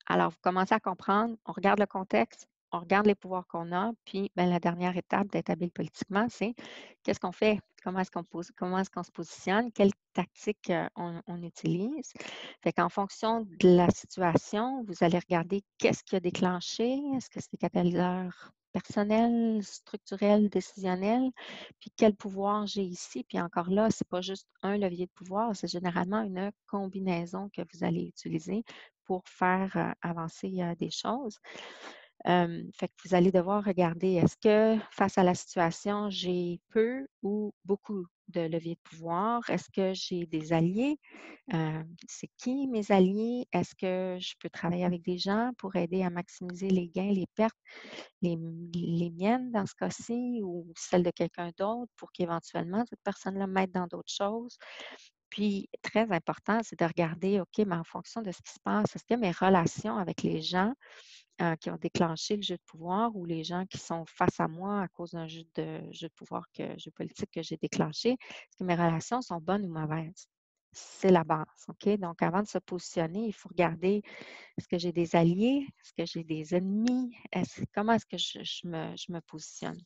Alors, vous commencez à comprendre, on regarde le contexte, on regarde les pouvoirs qu'on a, puis ben, la dernière étape d'être habile politiquement, c'est qu'est-ce qu'on fait? Comment est-ce qu'on se positionne? Quelles tactiques on utilise? Fait qu'en fonction de la situation, vous allez regarder qu'est-ce qui a déclenché, est-ce que c'est des catalyseurs personnels, structurels, décisionnels, puis quel pouvoir j'ai ici. Puis encore là, ce n'est pas juste un levier de pouvoir, c'est généralement une combinaison que vous allez utiliser pour faire avancer des choses. Fait que vous allez devoir regarder, est-ce que face à la situation, j'ai peu ou beaucoup de leviers de pouvoir? Est-ce que j'ai des alliés? C'est qui mes alliés? Est-ce que je peux travailler avec des gens pour aider à maximiser les gains, les pertes, les miennes dans ce cas-ci ou celles de quelqu'un d'autre pour qu'éventuellement cette personne-là m'aide dans d'autres choses? Puis, très important, c'est de regarder, OK, mais en fonction de ce qui se passe, est-ce que mes relations avec les gens qui ont déclenché le jeu de pouvoir ou les gens qui sont face à moi à cause d'un jeu de pouvoir, jeu politique que j'ai déclenché, est-ce que mes relations sont bonnes ou mauvaises? C'est la base, OK? Donc, avant de se positionner, il faut regarder, est-ce que j'ai des alliés? Est-ce que j'ai des ennemis? Comment est-ce que je me positionne?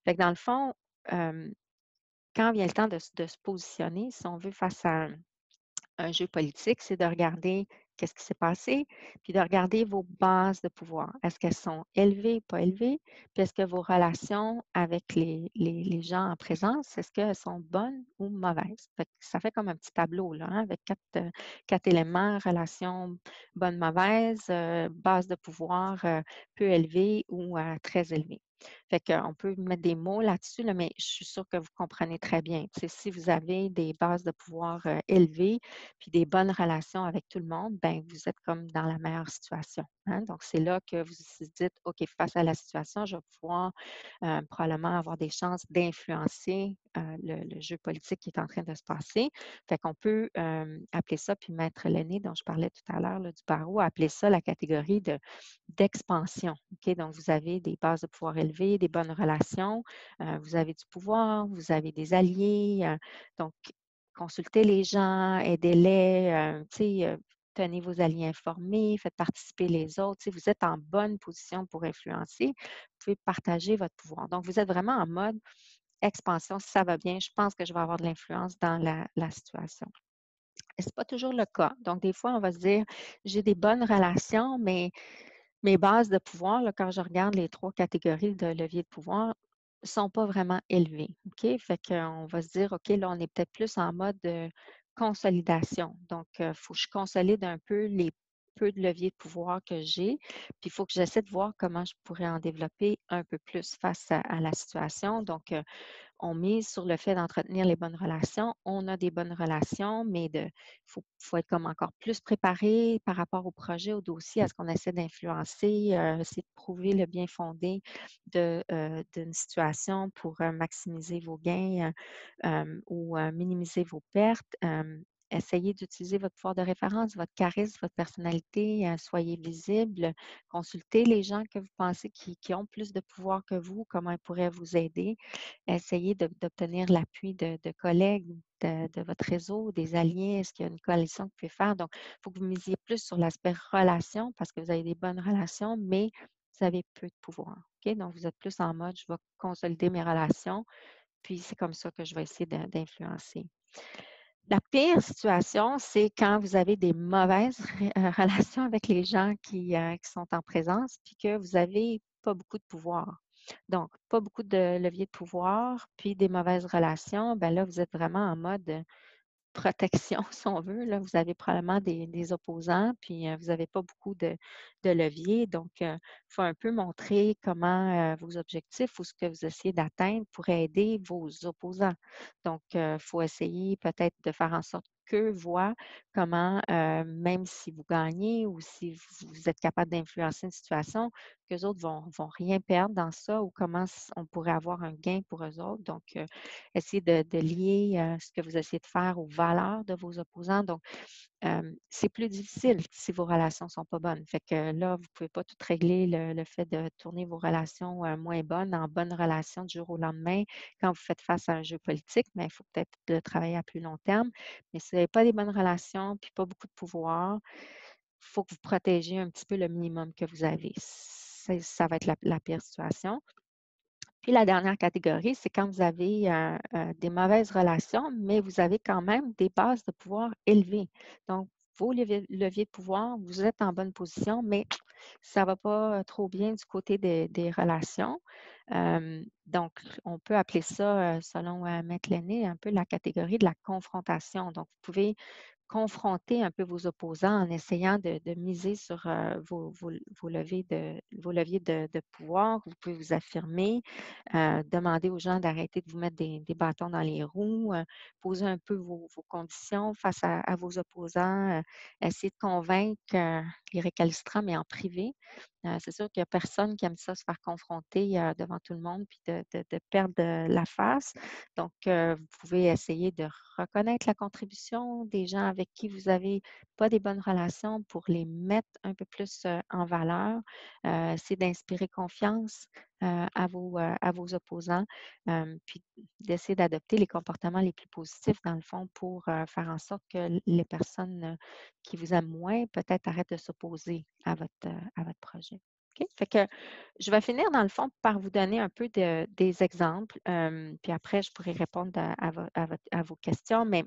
Fait que dans le fond, quand vient le temps de se positionner, si on veut face à un jeu politique, c'est de regarder qu'est-ce qui s'est passé, puis de regarder vos bases de pouvoir. Est-ce qu'elles sont élevées, pas élevées? Puis est-ce que vos relations avec les gens en présence, est-ce qu'elles sont bonnes ou mauvaises? Ça fait comme un petit tableau là, hein, avec quatre éléments, relations bonnes, mauvaises, base de pouvoir peu élevée ou très élevée. Fait qu'on peut mettre des mots là-dessus, là, mais je suis sûre que vous comprenez très bien. Tu sais, si vous avez des bases de pouvoir élevées, puis des bonnes relations avec tout le monde, ben vous êtes comme dans la meilleure situation, hein. Donc, c'est là que vous vous dites, OK, face à la situation, je vais pouvoir probablement avoir des chances d'influencer le jeu politique qui est en train de se passer. Fait qu'on peut appeler ça, puis Maître Lenné, dont je parlais tout à l'heure, là, du barreau, appeler ça la catégorie d'expansion. OK? Donc, vous avez des bases de pouvoir élevées, des bonnes relations, vous avez du pouvoir, vous avez des alliés. Donc, consultez les gens, aidez-les, tu sais, tenez vos alliés informés, faites participer les autres. Tu sais, vous êtes en bonne position pour influencer. Vous pouvez partager votre pouvoir. Donc, vous êtes vraiment en mode expansion. Si ça va bien, je pense que je vais avoir de l'influence dans la situation. Ce n'est pas toujours le cas. Donc, des fois, on va se dire, j'ai des bonnes relations, mais mes bases de pouvoir, là, quand je regarde les 3 catégories de levier de pouvoir, ne sont pas vraiment élevées. OK? Fait qu'on va se dire, OK, là, on est peut-être plus en mode de consolidation. Donc, il faut que je consolide un peu les peu de leviers de pouvoir que j'ai, puis il faut que j'essaie de voir comment je pourrais en développer un peu plus face à la situation. Donc, on mise sur le fait d'entretenir les bonnes relations. On a des bonnes relations, mais il faut être comme encore plus préparé par rapport au projet, au dossier, à ce qu'on essaie d'influencer, essayer de prouver le bien fondé d'une situation pour maximiser vos gains ou minimiser vos pertes. Essayez d'utiliser votre pouvoir de référence, votre charisme, votre personnalité, soyez visible, consultez les gens que vous pensez qui ont plus de pouvoir que vous, comment ils pourraient vous aider. Essayez d'obtenir l'appui de collègues, de votre réseau, des alliés. Est-ce qu'il y a une coalition que vous pouvez faire? Donc, il faut que vous misiez plus sur l'aspect relation parce que vous avez des bonnes relations, mais vous avez peu de pouvoir. OK? Donc, vous êtes plus en mode, je vais consolider mes relations, puis c'est comme ça que je vais essayer d'influencer. La pire situation, c'est quand vous avez des mauvaises relations avec les gens qui sont en présence, puis que vous n'avez pas beaucoup de pouvoir. Donc, pas beaucoup de levier de pouvoir, puis des mauvaises relations, ben là, vous êtes vraiment en mode protection, si on veut. Là, vous avez probablement des opposants, puis vous n'avez pas beaucoup de levier. Donc, il faut un peu montrer comment vos objectifs ou ce que vous essayez d'atteindre pourrait aider vos opposants. Donc, il faut essayer peut-être de faire en sorte qu'eux voient comment, même si vous gagnez ou si vous êtes capable d'influencer une situation, qu'eux autres vont rien perdre dans ça ou comment on pourrait avoir un gain pour eux autres. Donc, essayez de lier ce que vous essayez de faire aux valeurs de vos opposants. Donc, c'est plus difficile si vos relations ne sont pas bonnes. Fait que là, vous ne pouvez pas tout régler le fait de tourner vos relations moins bonnes en bonnes relations du jour au lendemain quand vous faites face à un jeu politique, mais il faut peut-être le travailler à plus long terme. Mais si vous n'avez pas des bonnes relations puis pas beaucoup de pouvoir, il faut que vous protégiez un petit peu le minimum que vous avez. Ça va être la pire situation. Puis la dernière catégorie, c'est quand vous avez des mauvaises relations, mais vous avez quand même des bases de pouvoir élevées. Donc, vos leviers de pouvoir, vous êtes en bonne position, mais ça ne va pas trop bien du côté des relations. Donc, on peut appeler ça, selon Maître Lenné, un peu la catégorie de la confrontation. Donc, vous pouvez confronter un peu vos opposants en essayant de miser sur vos leviers de pouvoir. Vous pouvez vous affirmer, demander aux gens d'arrêter de vous mettre des bâtons dans les roues, poser un peu vos conditions face à vos opposants, essayer de convaincre les récalcitrants, mais en privé. C'est sûr qu'il n'y a personne qui aime ça, se faire confronter devant tout le monde puis de perdre la face. Donc, vous pouvez essayer de reconnaître la contribution des gens avec qui vous n'avez pas des bonnes relations pour les mettre un peu plus en valeur. C'est d'inspirer confiance à vos opposants, puis d'essayer d'adopter les comportements les plus positifs, dans le fond, pour faire en sorte que les personnes qui vous aiment moins, peut-être arrêtent de s'opposer à votre projet. OK? Fait que je vais finir, dans le fond, par vous donner un peu des exemples, puis après, je pourrai répondre à vos questions, mais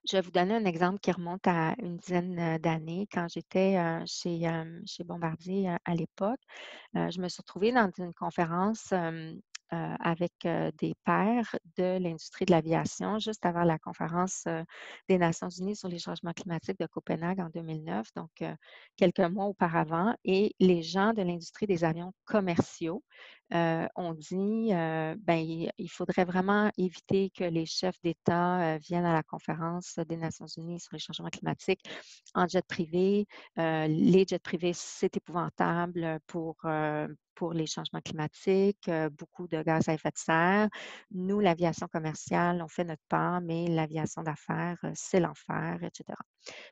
je vais vous donner un exemple qui remonte à une dizaine d'années, quand j'étais chez Bombardier à l'époque. Je me suis retrouvée dans une conférence avec des pairs de l'industrie de l'aviation juste avant la conférence des Nations unies sur les changements climatiques de Copenhague en 2009, donc quelques mois auparavant. Et les gens de l'industrie des avions commerciaux ont dit ben, il faudrait vraiment éviter que les chefs d'État viennent à la conférence des Nations unies sur les changements climatiques en jet privé. Les jets privés, c'est épouvantable pour les changements climatiques, beaucoup de gaz à effet de serre. Nous, l'aviation commerciale, on fait notre part, mais l'aviation d'affaires, c'est l'enfer, etc.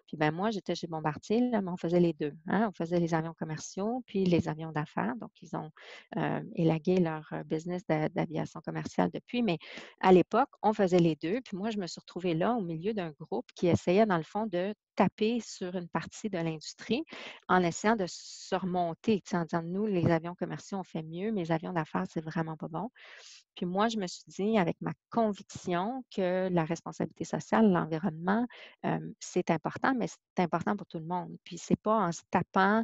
Puis ben moi, j'étais chez Bombardier, là, mais on faisait les deux, hein. On faisait les avions commerciaux puis les avions d'affaires. Donc, ils ont élagué leur business d'aviation commerciale depuis. Mais à l'époque, on faisait les deux. Puis moi, je me suis retrouvée là au milieu d'un groupe qui essayait, dans le fond, de taper sur une partie de l'industrie en essayant de se remonter, tu sais, en disant, nous, les avions commerciaux, on fait mieux, mais les avions d'affaires, c'est vraiment pas bon. Puis moi, je me suis dit, avec ma conviction que la responsabilité sociale, l'environnement, c'est important, mais c'est important pour tout le monde. Puis c'est pas en se tapant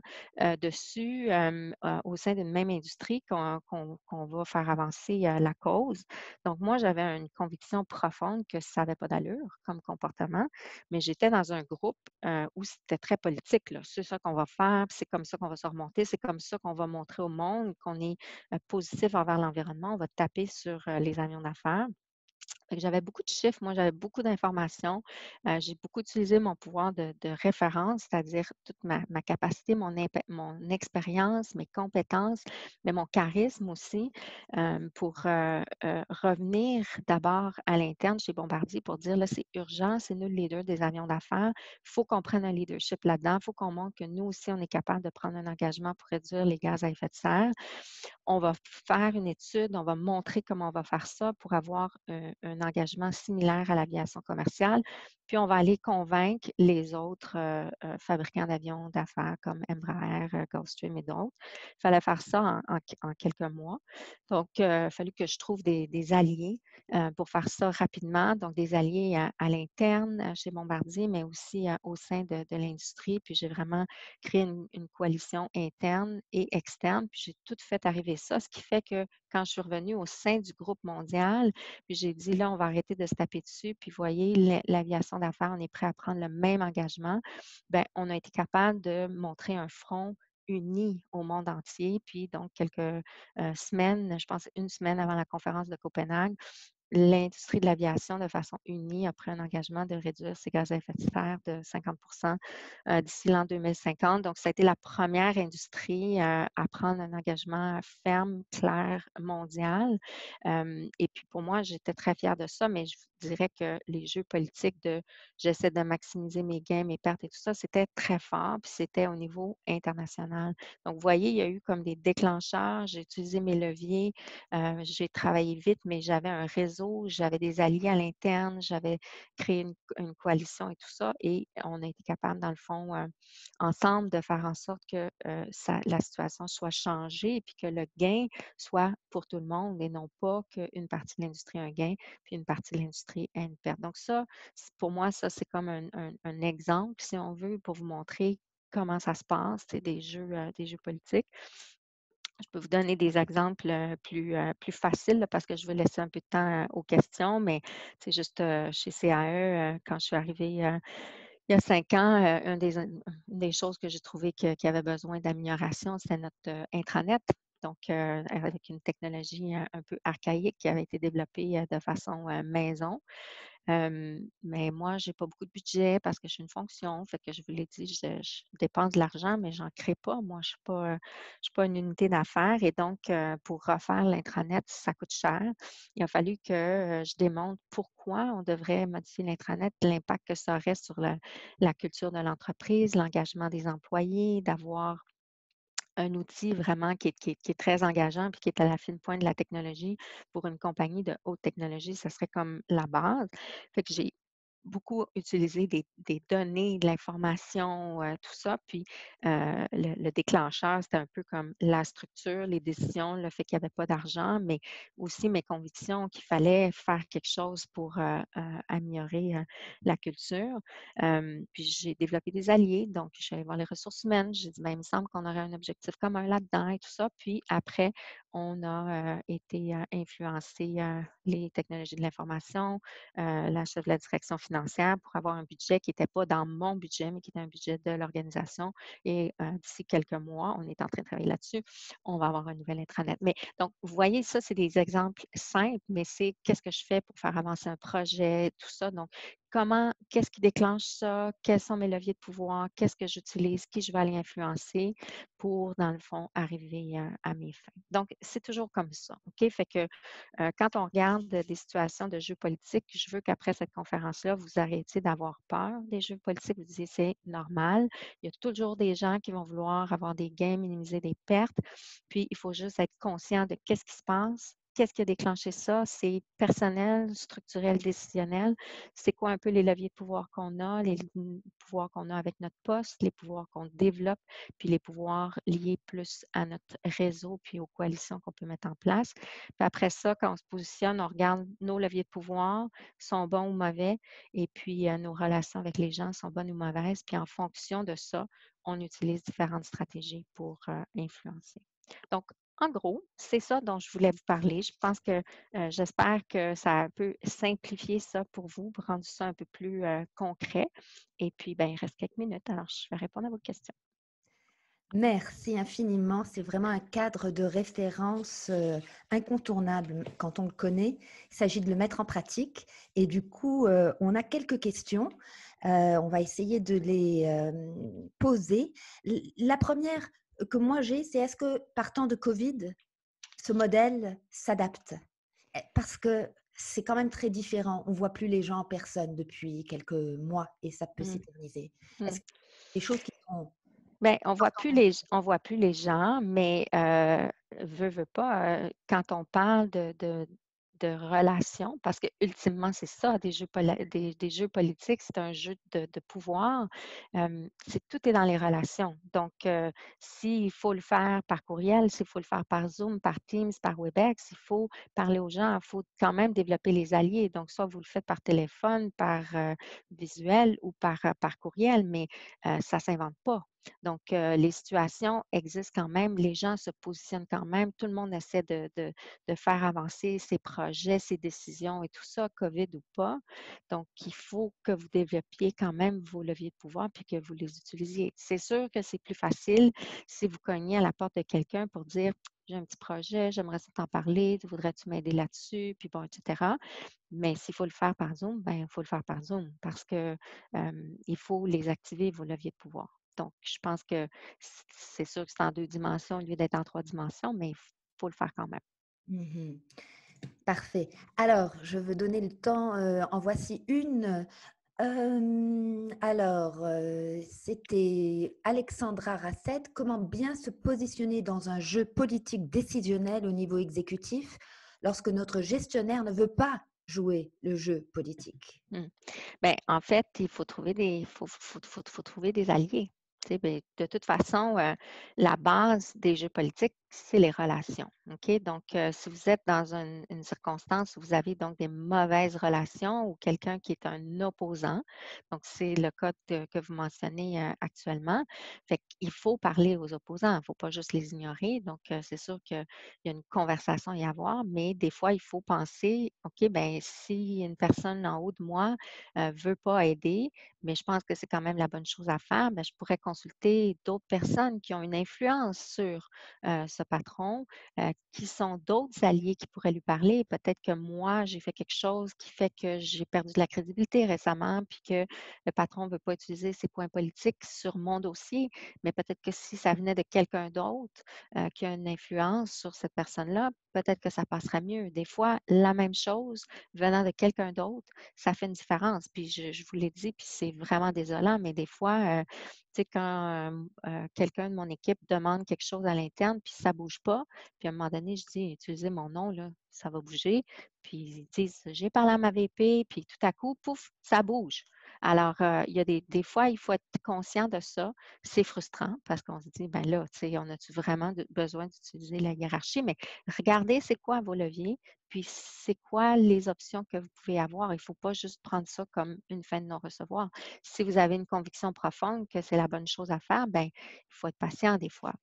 dessus au sein d'une même industrie qu'on va faire avancer la cause. Donc moi, j'avais une conviction profonde que ça n'avait pas d'allure comme comportement, mais j'étais dans un groupe où c'était très politique, là. C'est ça qu'on va faire, puis c'est comme ça qu'on va se remonter, c'est comme ça qu'on va montrer au monde qu'on est positif envers l'environnement. On va taper sur les avions d'affaires. Fait que j'avais beaucoup de chiffres, moi, j'avais beaucoup d'informations. J'ai beaucoup utilisé mon pouvoir de référence, c'est-à-dire toute ma capacité, mon expérience, mes compétences, mais mon charisme aussi, pour revenir d'abord à l'interne chez Bombardier pour dire, là, c'est urgent, c'est nous le leader des avions d'affaires. Il faut qu'on prenne un leadership là-dedans. Il faut qu'on montre que nous aussi, on est capable de prendre un engagement pour réduire les gaz à effet de serre. On va faire une étude, on va montrer comment on va faire ça pour avoir un engagement similaire à l'aviation commerciale. Puis on va aller convaincre les autres fabricants d'avions d'affaires comme Embraer, Gulfstream et d'autres. Il fallait faire ça en quelques mois. Donc, il a fallu que je trouve des alliés pour faire ça rapidement. Donc, des alliés à l'interne chez Bombardier, mais aussi au sein de l'industrie. Puis, j'ai vraiment créé une coalition interne et externe. Puis, j'ai tout fait arriver ça, ce qui fait que quand je suis revenue au sein du groupe mondial, puis j'ai dit, là, on va arrêter de se taper dessus. Puis, voyez, l'aviation d'affaires, on est prêt à prendre le même engagement. Bien, on a été capable de montrer un front uni au monde entier. Puis, donc, quelques semaines, je pense une semaine avant la conférence de Copenhague, l'industrie de l'aviation, de façon unie, a pris un engagement de réduire ses gaz à effet de serre de 50 d'ici l'an 2050. Donc, ça a été la première industrie à prendre un engagement ferme, clair, mondial. Et puis, pour moi, j'étais très fière de ça, mais je dirais que les jeux politiques de j'essaie de maximiser mes gains, mes pertes et tout ça, c'était très fort, puis c'était au niveau international. Donc, vous voyez, il y a eu comme des déclencheurs, j'ai utilisé mes leviers, j'ai travaillé vite, mais j'avais un réseau, j'avais des alliés à l'interne, j'avais créé une coalition et tout ça. Et on a été capable, dans le fond, ensemble, de faire en sorte que la situation soit changée et puis que le gain soit pour tout le monde et non pas qu'une partie de l'industrie a un gain puis une partie de l'industrie a une perte. Donc ça, pour moi, ça, c'est comme un exemple, si on veut, pour vous montrer comment ça se passe, c'est des jeux politiques. Je peux vous donner des exemples plus faciles là, parce que je veux laisser un peu de temps aux questions, mais c'est juste chez CAE, quand je suis arrivée il y a 5 ans, une des choses que j'ai trouvé qui avait besoin d'amélioration, c'était notre intranet. Donc, avec une technologie un peu archaïque qui avait été développée de façon maison. Mais moi, j'ai pas beaucoup de budget parce que je suis une fonction. Fait que je vous l'ai dit, je dépense de l'argent, mais j'en crée pas. Moi, je suis pas une unité d'affaires. Et donc, pour refaire l'intranet, ça coûte cher. Il a fallu que je démontre pourquoi on devrait modifier l'intranet, l'impact que ça aurait sur la culture de l'entreprise, l'engagement des employés, d'avoir un outil vraiment qui est très engageant puis qui est à la fine pointe de la technologie pour une compagnie de haute technologie, ça serait comme la base. Fait que beaucoup utilisé des données, de l'information, tout ça. Puis le déclencheur, c'était un peu comme la structure, les décisions, le fait qu'il n'y avait pas d'argent, mais aussi mes convictions qu'il fallait faire quelque chose pour améliorer la culture. Puis j'ai développé des alliés, donc je suis allée voir les ressources humaines. J'ai dit, ben, il me semble qu'on aurait un objectif commun là-dedans et tout ça. Puis après, on a été influencer les technologies de l'information, la chef de la direction financière pour avoir un budget qui n'était pas dans mon budget, mais qui était un budget de l'organisation. Et d'ici quelques mois, on est en train de travailler là-dessus. On va avoir un nouvel intranet. Mais donc, vous voyez, ça, c'est des exemples simples, mais c'est qu'est-ce que je fais pour faire avancer un projet, tout ça. Donc, qu'est-ce qui déclenche ça? Quels sont mes leviers de pouvoir? Qu'est-ce que j'utilise? Qui je vais aller influencer pour, dans le fond, arriver à mes fins? Donc, c'est toujours comme ça. OK? Fait que quand on regarde des situations de jeux politiques, je veux qu'après cette conférence-là, vous arrêtiez d'avoir peur des jeux politiques. Vous disiez, c'est normal. Il y a toujours des gens qui vont vouloir avoir des gains, minimiser des pertes. Puis, il faut juste être conscient de qu'est-ce qui se passe. Qu'est-ce qui a déclenché ça? C'est personnel, structurel, décisionnel. C'est quoi un peu les leviers de pouvoir qu'on a, les pouvoirs qu'on a avec notre poste, les pouvoirs qu'on développe, puis les pouvoirs liés plus à notre réseau, puis aux coalitions qu'on peut mettre en place. Puis après ça, quand on se positionne, on regarde nos leviers de pouvoir, sont bons ou mauvais, et puis nos relations avec les gens sont bonnes ou mauvaises. Puis en fonction de ça, on utilise différentes stratégies pour influencer. Donc, en gros, c'est ça dont je voulais vous parler. Je pense que j'espère que ça a un peu simplifié ça pour rendre ça un peu plus concret. Et puis, ben, il reste quelques minutes, alors je vais répondre à vos questions. Merci infiniment. C'est vraiment un cadre de référence incontournable quand on le connaît. Il s'agit de le mettre en pratique. Et du coup, on a quelques questions. On va essayer de les poser. La première que moi j'ai, c'est est-ce que partant de Covid, ce modèle s'adapte? Parce que c'est quand même très différent. On ne voit plus les gens en personne depuis quelques mois et ça peut Mm. s'éterniser. Mm. Est-ce qu'il y a des choses qui sont Bien, on voit plus les gens, mais veut pas, quand on parle de relations, parce que ultimement, c'est ça, des jeux politiques, c'est un jeu de pouvoir. Tout est dans les relations. Donc, s'il faut le faire par courriel, s'il faut le faire par Zoom, par Teams, par Webex, il faut parler aux gens, il faut quand même développer les alliés. Donc, soit vous le faites par téléphone, par visuel ou par courriel, mais ça ne s'invente pas. Donc, les situations existent quand même, les gens se positionnent quand même, tout le monde essaie de faire avancer ses projets, ses décisions et tout ça, COVID ou pas. Donc, il faut que vous développiez quand même vos leviers de pouvoir puis que vous les utilisiez. C'est sûr que c'est plus facile si vous cognez à la porte de quelqu'un pour dire j'ai un petit projet, j'aimerais ça t'en parler, voudrais-tu m'aider là-dessus, puis bon, etc. Mais s'il faut le faire par Zoom, ben il faut le faire par Zoom parce que il faut les activer, vos leviers de pouvoir. Donc, je pense que c'est sûr que c'est en 2 dimensions au lieu d'être en 3 dimensions, mais il faut le faire quand même. Mhm. Parfait. Alors, je veux donner le temps. En voici une. C'était Alexandra Rasset. Comment bien se positionner dans un jeu politique décisionnel au niveau exécutif lorsque notre gestionnaire ne veut pas jouer le jeu politique? Bien, en fait, il faut trouver faut trouver des alliés. Tu sais, ben, de toute façon, la base des jeux politiques, c'est les relations. OK? Donc, si vous êtes dans une circonstance où vous avez donc des mauvaises relations ou quelqu'un qui est un opposant, donc c'est le cas que vous mentionnez actuellement, fait qu'il faut parler aux opposants, il ne faut pas juste les ignorer. Donc, c'est sûr qu'il y a une conversation à y avoir, mais des fois, il faut penser, OK, bien, si une personne en haut de moi veut pas aider, mais je pense que c'est quand même la bonne chose à faire, bien, je pourrais consulter d'autres personnes qui ont une influence sur ce patron, qui sont d'autres alliés qui pourraient lui parler. Peut-être que moi, j'ai fait quelque chose qui fait que j'ai perdu de la crédibilité récemment, puis que le patron ne veut pas utiliser ses points politiques sur mon dossier, mais peut-être que si ça venait de quelqu'un d'autre qui a une influence sur cette personne-là, peut-être que ça passerait mieux. Des fois, la même chose venant de quelqu'un d'autre, ça fait une différence. Puis je vous l'ai dit, puis c'est vraiment désolant, mais des fois, tu sais, quand quelqu'un de mon équipe demande quelque chose à l'interne, puis ça ne bouge pas, puis à un moment donné, je dis, utilisez mon nom, là. ça va bouger. Puis ils disent, j'ai parlé à ma VP, puis tout à coup, pouf, ça bouge. Alors, il y a des fois, il faut être conscient de ça. C'est frustrant parce qu'on se dit, ben là, tu sais, on a-tu vraiment besoin d'utiliser la hiérarchie? Mais regardez, c'est quoi vos leviers, puis c'est quoi les options que vous pouvez avoir. Il ne faut pas juste prendre ça comme une fin de non-recevoir. Si vous avez une conviction profonde que c'est la bonne chose à faire, ben il faut être patient des fois.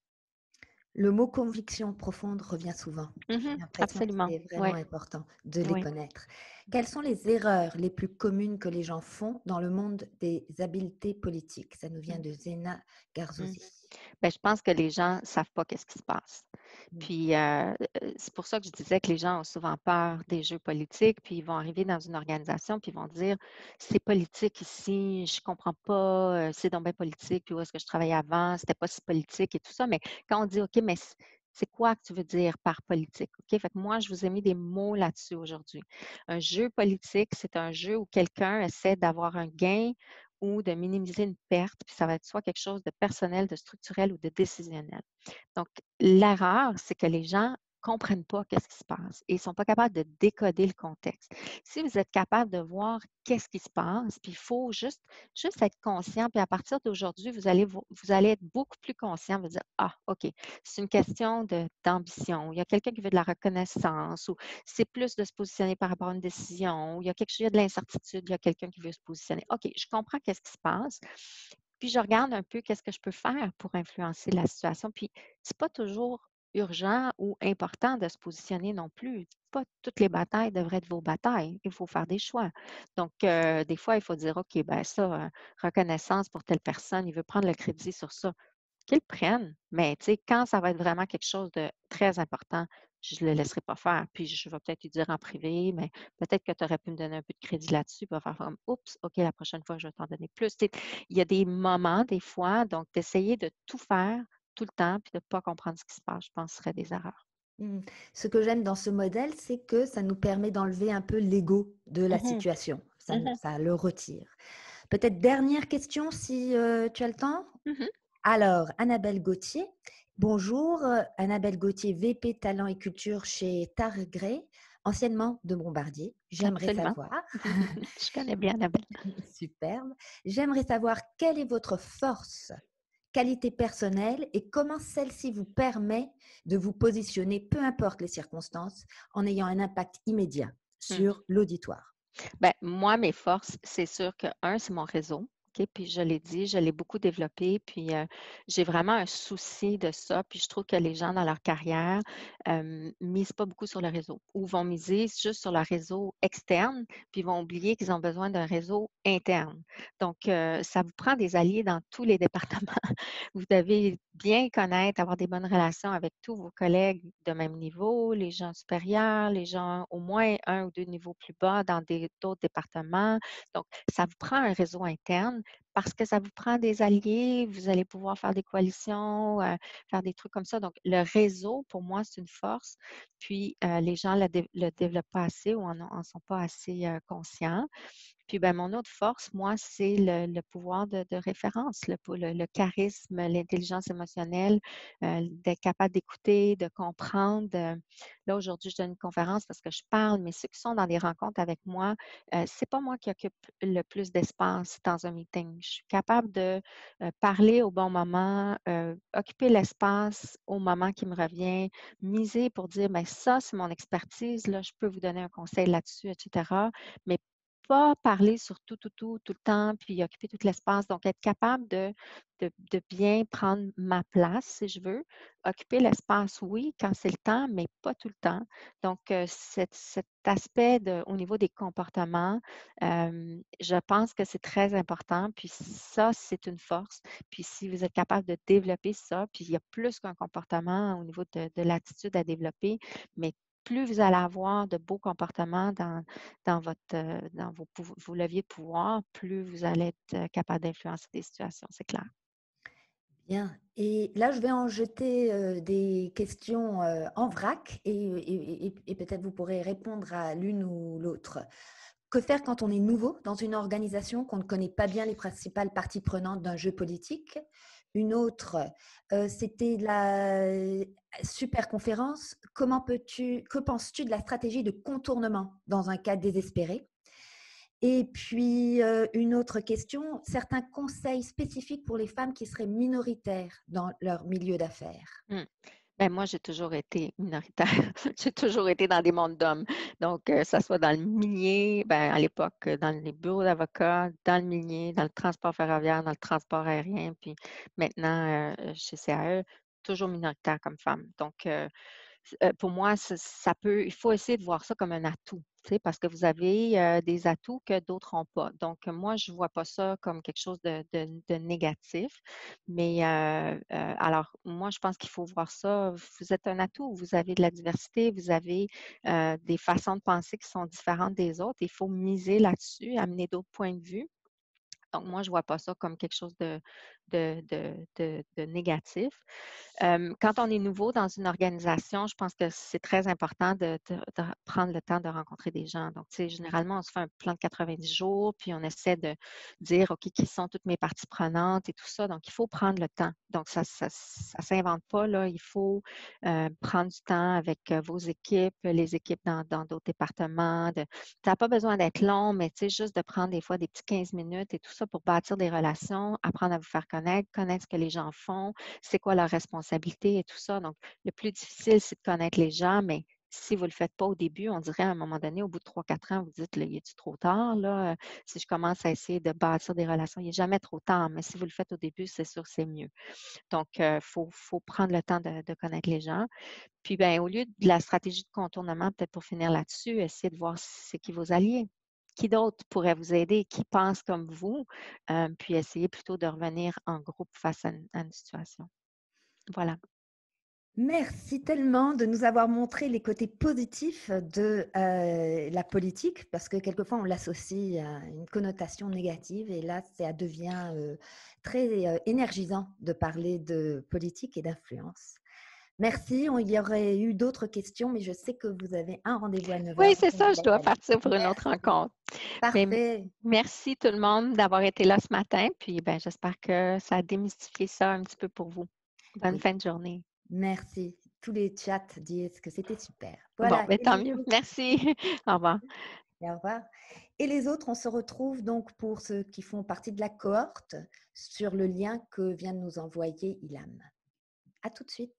Le mot conviction profonde revient souvent. J'ai l'impression que Absolument. c'est vraiment Oui, important de les oui. connaître. Quelles sont les erreurs les plus communes que les gens font dans le monde des habiletés politiques? Ça nous vient Mm, de Zena mm. Garzosi. Ben, je pense que les gens ne savent pas qu'est-ce qui se passe. Mm. Puis, c'est pour ça que je disais que les gens ont souvent peur des jeux politiques, puis ils vont arriver dans une organisation, puis ils vont dire, c'est politique ici, je comprends pas, c'est donc bien politique, puis où est-ce que je travaillais avant, c'était pas si politique et tout ça. Mais quand on dit, OK, mais c'est quoi que tu veux dire par politique? OK? Fait que moi, je vous ai mis des mots là-dessus aujourd'hui. Un jeu politique, c'est un jeu où quelqu'un essaie d'avoir un gain ou de minimiser une perte, puis ça va être soit quelque chose de personnel, de structurel ou de décisionnel. Donc, l'erreur, c'est que les gens ne comprennent pas qu'est-ce qui se passe et ils ne sont pas capables de décoder le contexte. Si vous êtes capable de voir qu'est-ce qui se passe, puis il faut juste être conscient, puis à partir d'aujourd'hui, vous allez être beaucoup plus conscient, vous dire, ah, OK, c'est une question d'ambition, il y a quelqu'un qui veut de la reconnaissance, ou c'est plus de se positionner par rapport à une décision, ou il y a de l'incertitude, il y a quelqu'un qui veut se positionner. OK, je comprends qu'est-ce qui se passe, puis je regarde un peu qu'est-ce que je peux faire pour influencer la situation. Puis c'est pas toujours urgent ou important de se positionner non plus. Pas toutes les batailles devraient être vos batailles. Il faut faire des choix. Donc, des fois, il faut dire, OK, ben ça, reconnaissance pour telle personne, il veut prendre le crédit sur ça. Qu'ils prennent, mais tu sais, quand ça va être vraiment quelque chose de très important, je ne le laisserai pas faire. Puis je vais peut-être lui dire en privé, mais peut-être que tu aurais pu me donner un peu de crédit là-dessus. Puis il va faire comme, oups, OK, la prochaine fois, je vais t'en donner plus. Tu sais, il y a des moments, des fois, donc d'essayer de tout faire tout le temps, puis de ne pas comprendre ce qui se passe, je pense, ce serait des erreurs. Mm. Ce que j'aime dans ce modèle, c'est que ça nous permet d'enlever un peu l'ego de la Mhm, situation. mhm, Ça le retire. Peut-être dernière question si tu as le temps. mhm. Alors, Annabelle Gauthier. Bonjour, Annabelle Gauthier, VP Talent et Culture chez Targré, anciennement de Bombardier. J'aimerais Absolument. savoir, Je connais bien Annabelle. superbe, j'aimerais savoir quelle est votre force, qualité personnelle et comment celle-ci vous permet de vous positionner, peu importe les circonstances, en ayant un impact immédiat sur l'auditoire. Ben, moi, mes forces, c'est sûr que, un, c'est mon réseau. OK? Puis je l'ai dit, je l'ai beaucoup développé, puis j'ai vraiment un souci de ça. Puis je trouve que les gens dans leur carrière misent pas beaucoup sur le réseau ou vont miser juste sur le réseau externe, puis vont oublier qu'ils ont besoin d'un réseau interne. Donc, ça vous prend des alliés dans tous les départements. Vous devez bien connaître, avoir des bonnes relations avec tous vos collègues de même niveau, les gens supérieurs, les gens au moins un ou deux niveaux plus bas dans d'autres départements. Donc, ça vous prend un réseau interne parce que ça vous prend des alliés, vous allez pouvoir faire des coalitions, faire des trucs comme ça. Donc, le réseau, pour moi, c'est une force. Puis, les gens ne le développent pas assez ou en sont pas assez conscients. Puis, ben, mon autre force, moi, c'est le pouvoir de référence, le charisme, l'intelligence émotionnelle, d'être capable d'écouter, de comprendre. Là, aujourd'hui, je donne une conférence parce que je parle, mais ceux qui sont dans des rencontres avec moi, c'est pas moi qui occupe le plus d'espace dans un meeting. Je suis capable de parler au bon moment, occuper l'espace au moment qui me revient, miser pour dire, ben ça, c'est mon expertise, là, je peux vous donner un conseil là-dessus, etc. Mais pas parler sur tout le temps, puis occuper tout l'espace. Donc, être capable de bien prendre ma place, si je veux. Occuper l'espace, oui, quand c'est le temps, mais pas tout le temps. Donc, cet aspect au niveau des comportements, je pense que c'est très important. Puis ça, c'est une force. Puis si vous êtes capable de développer ça, puis il y a plus qu'un comportement au niveau de l'attitude à développer, mais plus vous allez avoir de beaux comportements dans vos leviers de pouvoir, plus vous allez être capable d'influencer des situations, c'est clair. Bien. Et là, je vais en jeter des questions en vrac et peut-être vous pourrez répondre à l'une ou l'autre. Que faire quand on est nouveau dans une organisation, qu'on ne connaît pas bien les principales parties prenantes d'un jeu politique? Une autre, c'était la super conférence. Que penses-tu de la stratégie de contournement dans un cas désespéré? Et puis, une autre question, certains conseils spécifiques pour les femmes qui seraient minoritaires dans leur milieu d'affaires? Mmh. Ben, moi, j'ai toujours été minoritaire. J'ai toujours été dans des mondes d'hommes. Donc, ça soit dans le minier, ben, à l'époque, dans les bureaux d'avocats, dans le minier, dans le transport ferroviaire, dans le transport aérien, puis maintenant, chez CAE, toujours minoritaire comme femme. Donc, pour moi, il faut essayer de voir ça comme un atout, tu sais, parce que vous avez des atouts que d'autres n'ont pas. Donc, moi, je ne vois pas ça comme quelque chose de négatif. Mais alors, moi, je pense qu'il faut voir ça. Vous êtes un atout, vous avez de la diversité, vous avez des façons de penser qui sont différentes des autres. Il faut miser là-dessus, amener d'autres points de vue. Donc, moi, je ne vois pas ça comme quelque chose de négatif. Quand on est nouveau dans une organisation, je pense que c'est très important de prendre le temps de rencontrer des gens. Donc, tu sais, généralement, on se fait un plan de 90 jours, puis on essaie de dire, OK, qui sont toutes mes parties prenantes et tout ça. Donc, il faut prendre le temps. Donc, ça ne s'invente pas, là. Il faut prendre du temps avec vos équipes, les équipes dans d'autres départements. Ça n'a pas besoin d'être long, mais tu sais, juste de prendre des fois des petits 15 minutes et tout ça pour bâtir des relations, apprendre à vous faire connaître ce que les gens font, c'est quoi leur responsabilité et tout ça. Donc, le plus difficile, c'est de connaître les gens, mais si vous ne le faites pas au début, on dirait à un moment donné, au bout de 3-4 ans, vous dites, là, il est-tu trop tard, là? Si je commence à essayer de bâtir des relations, il n'est jamais trop tard, mais si vous le faites au début, c'est sûr que c'est mieux. Donc, faut prendre le temps de connaître les gens. Puis, ben, au lieu de la stratégie de contournement, peut-être pour finir là-dessus, essayez de voir c'est qui vos alliés. Qui d'autre pourrait vous aider, qui pense comme vous, puis essayez plutôt de revenir en groupe face à une situation. Voilà. Merci tellement de nous avoir montré les côtés positifs de la politique, parce que quelquefois on l'associe à une connotation négative et là ça devient très énergisant de parler de politique et d'influence. Merci, il y aurait eu d'autres questions, mais je sais que vous avez un rendez-vous à 9 Oui, heures. c'est Donc je ça, vous je laisse dois aller. partir pour une autre Merci. rencontre. Mais Parfait. merci tout le monde d'avoir été là ce matin, puis ben, j'espère que ça a démystifié ça un petit peu pour vous. Bonne Oui, fin de journée. merci. Tous les chats disent que c'était super. Bon, Voilà. ben, Et tant les mieux. autres, Merci. Au revoir. au revoir. Et les autres, on se retrouve donc pour ceux qui font partie de la cohorte sur le lien que vient de nous envoyer Ilham. À tout de suite.